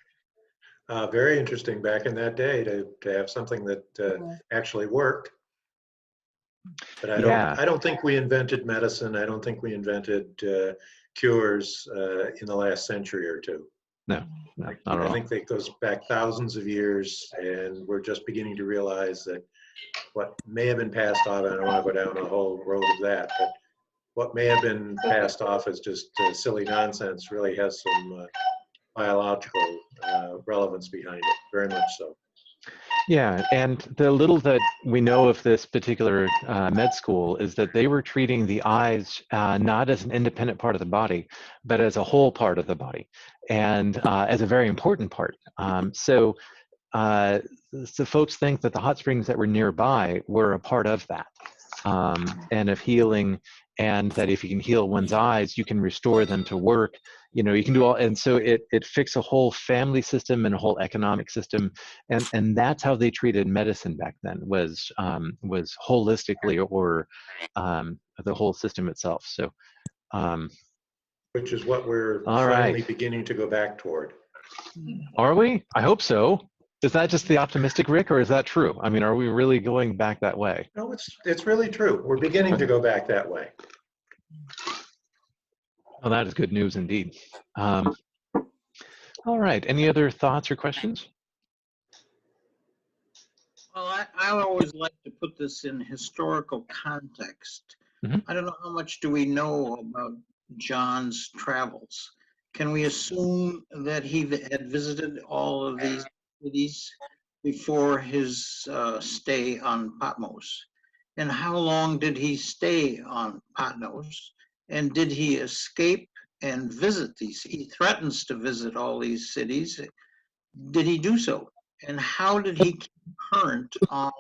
Very interesting back in that day to have something that actually worked. But I don't think we invented medicine. I don't think we invented cures in the last century or two. No, not at all. I think that goes back thousands of years, and we're just beginning to realize that what may have been passed off, and I don't want to go down the whole road of that, but what may have been passed off as just silly nonsense really has some biological relevance behind it, very much so. Yeah, and the little that we know of this particular med school is that they were treating the eyes not as an independent part of the body, but as a whole part of the body, and as a very important part. So folks think that the hot springs that were nearby were a part of that, and of healing, and that if you can heal one's eyes, you can restore them to work. You know, you can do all, and so it fixed a whole family system and a whole economic system, and that's how they treated medicine back then, was holistically, or the whole system itself. So, Which is what we're all finally right. beginning to go back toward. Are we? I hope so. Is that just the optimistic Rick, or is that true? I mean, are we really going back that way? No, it's really true. We're beginning to go back that way. Well, that is good news indeed. All right. Any other thoughts or questions? Well, I always like to put this in historical context. Mhm. I don't know how much do we know about John's travels. Can we assume that he had visited all of these cities before his stay on Patmos? And how long did he stay on Patmos? And did he escape and visit these? He threatens to visit all these cities. Did he do so? And how did he keep current on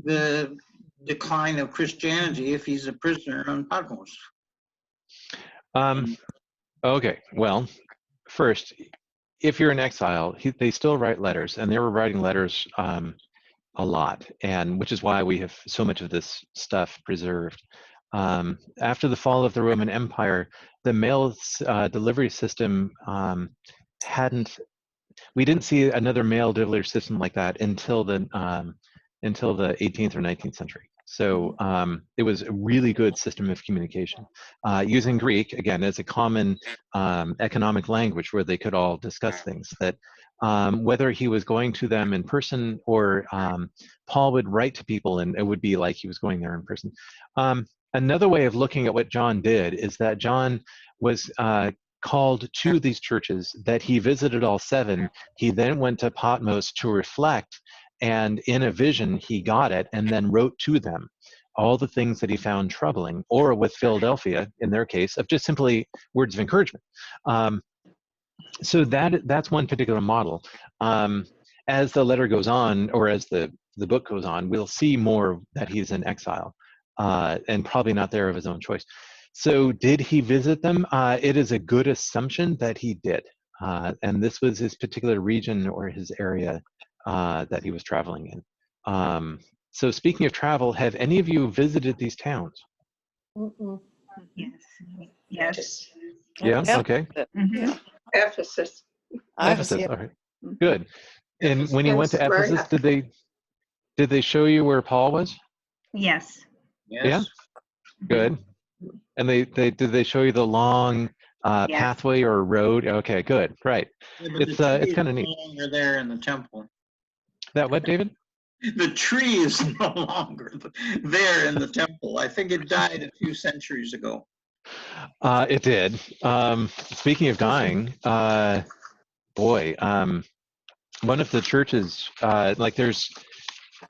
the decline of Christianity if he's a prisoner on Patmos? Okay, well, first, if you're in exile, they still write letters, and they were writing letters a lot, and which is why we have so much of this stuff preserved. After the fall of the Roman Empire, the mail delivery system we didn't see another mail delivery system like that until the 18th or 19th century. So it was a really good system of communication, using Greek, again, as a common economic language where they could all discuss things. That whether he was going to them in person, or Paul would write to people and it would be like he was going there in person. Another way of looking at what John did is that John was called to these churches, that he visited all 7. He then went to Patmos to reflect, and in a vision he got it and then wrote to them all the things that he found troubling, or with Philadelphia, in their case, of just simply words of encouragement. So that's one particular model. As the letter goes on, or as the book goes on, we'll see more that he's in exile, and probably not there of his own choice. So did he visit them? It is a good assumption that he did. And this was his particular region or his area that he was traveling in. So speaking of travel, have any of you visited these towns? Yes. Yes. Yeah, Yep. okay. Mhm. Ephesus. Ephesus, all right, good. And when you went to Smyrna. Ephesus, did they show you where Paul was? Yes. Yes. Yeah. Good. And did they show you the long Yes. pathway or road? Okay, good, right. Yeah, but It's the tree is kind of no neat. longer there in the temple. That what, David? The tree is no longer there in the temple. I think it died a few centuries ago. It did. Speaking of dying, boy, one of the churches, like there's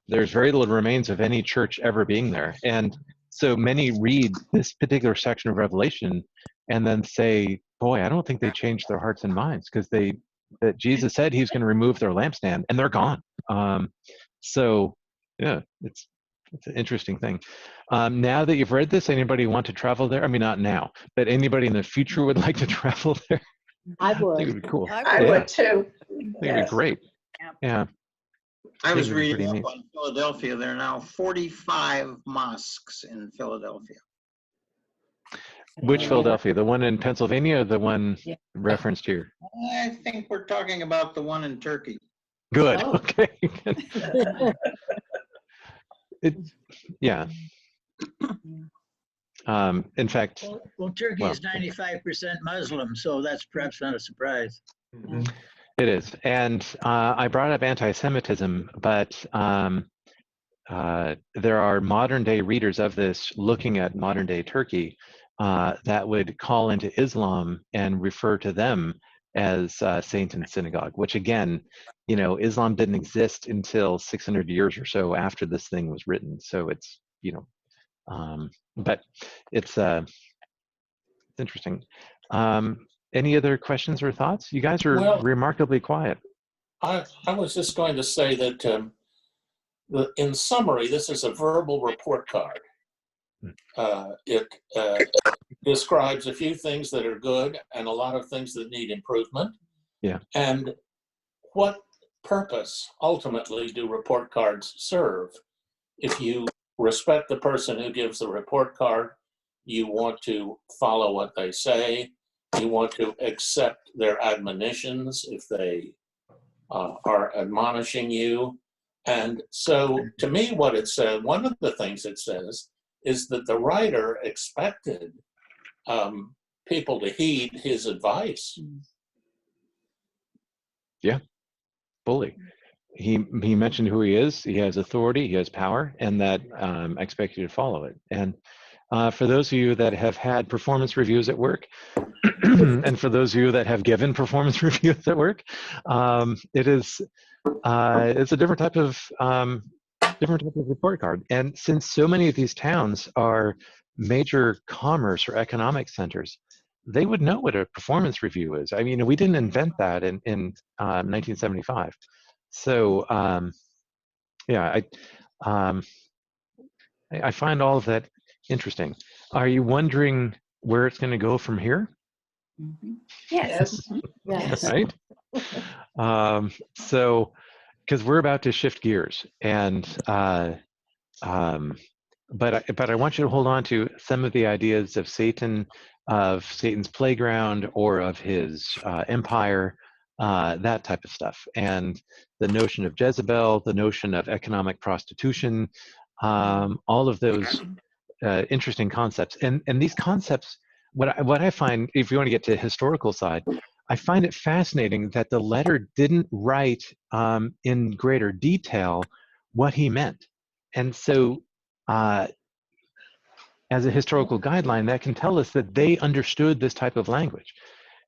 very little remains of any church ever being there, and so many read this particular section of Revelation and then say, boy, I don't think they changed their hearts and minds, because that Jesus said he's going to remove their lampstand, and they're gone. So yeah, it's an interesting thing. Now that you've read this, anybody want to travel there? I mean, not now, but anybody in the future would like to travel there? I I think would. it would be cool. I Yeah. would too. I think it'd be great. Yeah. I was Things would be reading pretty up neat. on Philadelphia. There are now 45 mosques in Philadelphia. Which Philadelphia? The one in Pennsylvania, or the one Yeah. referenced here? I think we're talking about the one in Turkey. Good. Oh. Okay. Yeah. In fact, Well, Turkey Well, is 95% Muslim, so that's perhaps not a surprise. Mhm. it is. And I brought up anti-Semitism, but there are modern day readers of this looking at modern day Turkey that would call into Islam and refer to them as Satan's synagogue, which again, you know, Islam didn't exist until 600 years or so after this thing was written. So it's, you know, but it's interesting. Any other questions or thoughts? You guys are Well, remarkably quiet. I was just going to say that in summary, this is a verbal report card. It describes a few things that are good and a lot of things that need improvement. Yeah. And what purpose ultimately do report cards serve? If you respect the person who gives the report card, you want to follow what they say, you want to accept their admonitions if they are admonishing you. And so to me, what it said, one of the things it says is that the writer expected people to heed his advice. Yeah, fully. He mentioned who he is. He has authority, he has power, and that I expect you to follow it. And for those of you that have had performance reviews at work, and for those of you that have given performance reviews at work, it's a different type of report card. And since so many of these towns are major commerce or economic centers, they would know what a performance review is. I mean, we didn't invent that in 1975. So yeah, I find all of that interesting. Are you wondering where it's going to go from here? Yes. Yes. Right? So, because we're about to shift gears, and but I want you to hold on to some of the ideas of Satan, of Satan's playground, or of his empire, that type of stuff, and the notion of Jezebel, the notion of economic prostitution, all of those interesting concepts. And these concepts, what I find, if you want to get to the historical side, I find it fascinating that the letter didn't write in greater detail what he meant. And so as a historical guideline, that can tell us that they understood this type of language,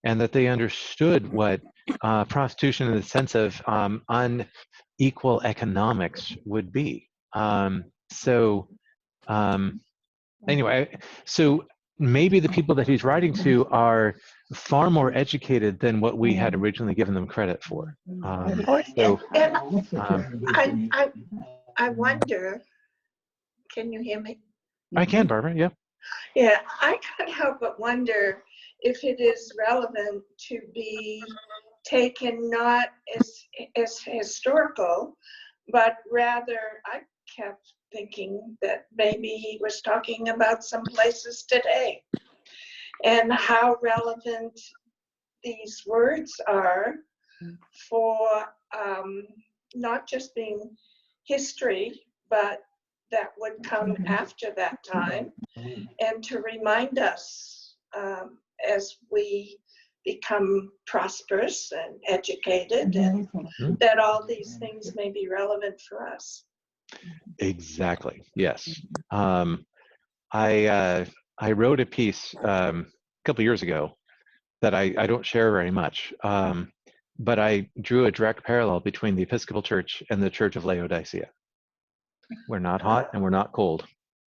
and that they understood what prostitution in the sense of unequal economics would be. Anyway, so maybe the people that he's writing to are far more educated than what we had originally given them credit for. I wonder, can you hear me? I can, Barbara, yeah. Yeah, I can't help but wonder if it is relevant to be taken not as historical, but rather I kept thinking that maybe he was talking about some places today and how relevant these words are for not just being history, but that would come after that time, and to remind us as we become prosperous and educated, and that all these things may be relevant for us. Exactly. Yes. I wrote a piece a couple years ago that I don't share very much, but I drew a direct parallel between the Episcopal Church and the Church of Laodicea. We're not hot and we're not cold,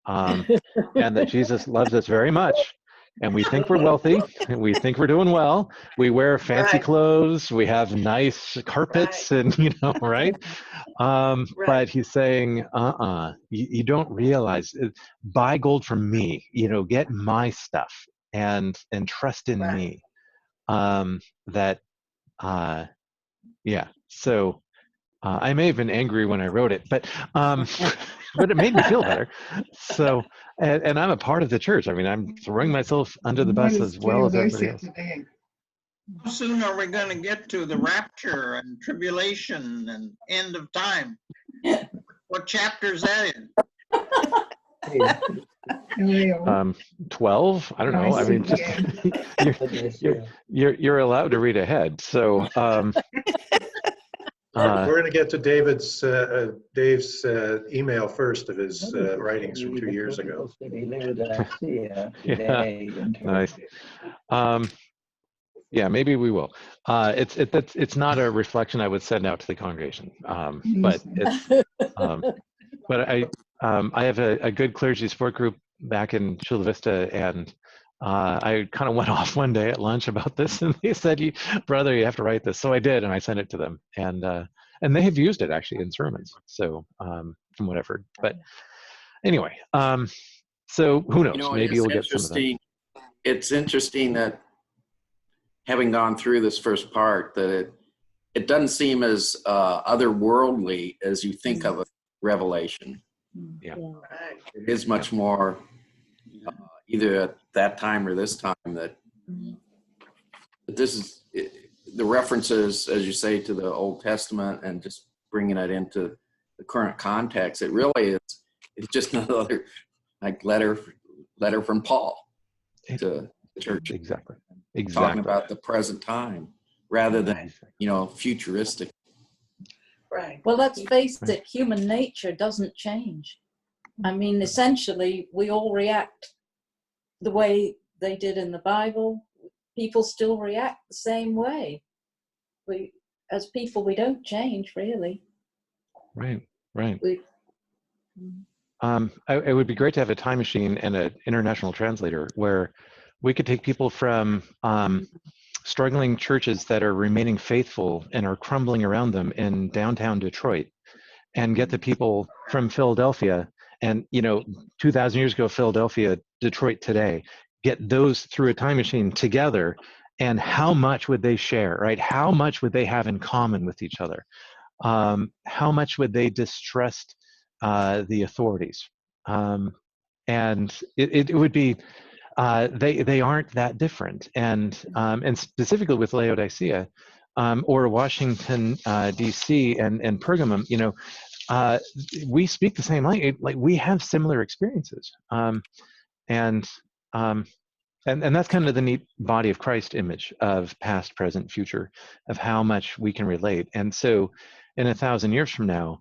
and that Jesus loves us very much. And we think we're wealthy, and we think we're doing well. We wear fancy clothes, we have nice carpets, and right? But he's saying, you don't realize, buy gold from me, get my stuff, and trust in me. Yeah. So I may have been angry when I wrote it, but but it made me feel better. So, and I'm a part of the church. I mean, I'm throwing myself under the bus as well as everybody else. How soon are we going to get to the rapture and tribulation and end of time? What chapter is that in? 12. I don't know. I mean, just you're allowed to read ahead. So. We're going to get to Dave's email first of his writings from 2 years ago. Yeah. Nice. maybe we will. It's not a reflection I would send out to the congregation, but it's but I have a good clergy support group back in Chula Vista, and I kind of went off one day at lunch about this, and they said, "Brother, you have to write this." So I did, and I sent it to them, and they have used it actually in sermons. So from what I've heard, but anyway, so who knows? You know, Maybe you'll get some of that. It's interesting that having gone through this first part, that it doesn't seem as otherworldly as you think of a revelation. Yeah. It is much more either at that time or this time that this is the references, as you say, to the Old Testament and just bringing it into the current context. It really is. It's just another like letter from Paul to the church. Exactly. Talking about the present time rather than, futuristic. Right. Well, let's face it, human nature doesn't change. I mean, essentially, we all react the way they did in the Bible. People still react the same way. As people, we don't change, really. Right. It would be great to have a time machine and an international translator where we could take people from struggling churches that are remaining faithful and are crumbling around them in downtown Detroit and get the people from Philadelphia and, 2,000 years ago, Philadelphia, Detroit today, get those through a time machine together, and how much would they share, right? How much would they have in common with each other? How much would they distrust the authorities? And it would be, they aren't that different. And specifically with Laodicea or Washington, D.C. and Pergamum, we speak the same language. Like we have similar experiences. And that's kind of the neat body of Christ image of past, present, future, of how much we can relate. And so in 1,000 years from now,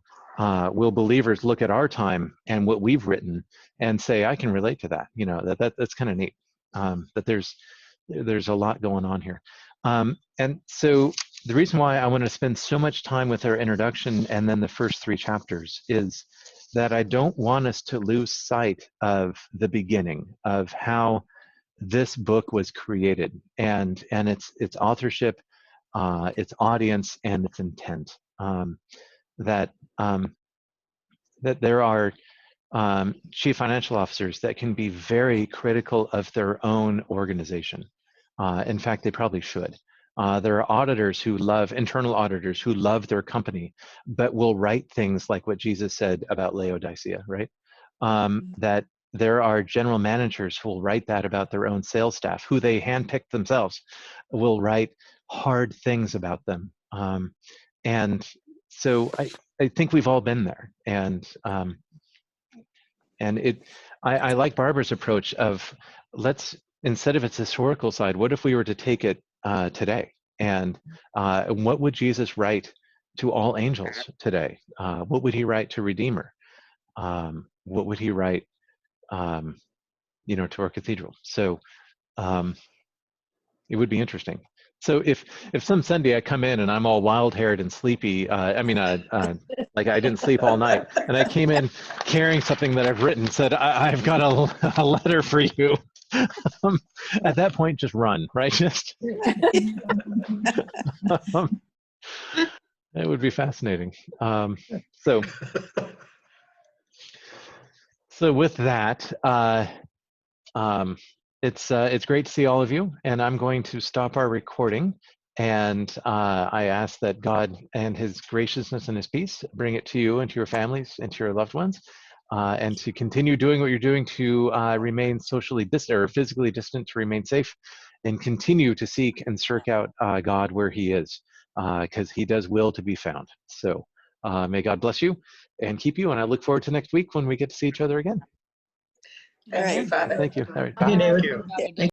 will believers look at our time and what we've written and say, I can relate to that? That's kind of neat, that there's a lot going on here. And so the reason why I want to spend so much time with our introduction and then the first 3 chapters is that I don't want us to lose sight of the beginning of how this book was created and its authorship, its audience, and its intent. That there are chief financial officers that can be very critical of their own organization. In fact, they probably should. There are auditors internal auditors who love their company, but will write things like what Jesus said about Laodicea, right? That there are general managers who will write that about their own sales staff, who they handpick themselves, will write hard things about them. And so I think we've all been there. And I like Barbara's approach of instead of its historical side, what if we were to take it today? And what would Jesus write to all angels today? What would he write to Redeemer? What would he write, to our cathedral? So it would be interesting. So if some Sunday I come in and I'm all wild-haired and sleepy, like I didn't sleep all night, and I came in carrying something that I've written, said, I've got a letter for you. At that point, just run, right? Just it would be fascinating. So with that, it's great to see all of you, and I'm going to stop our recording. And I ask that God and His graciousness and His peace bring it to you and to your families and to your loved ones, and to continue doing what you're doing to remain socially distant or physically distant, to remain safe, and continue to seek and search out God where He is, because He does will to be found. So may God bless you and keep you, and I look forward to next week when we get to see each other again. Thank you, Father. Thank you. All right. Thank you, David. Thank you.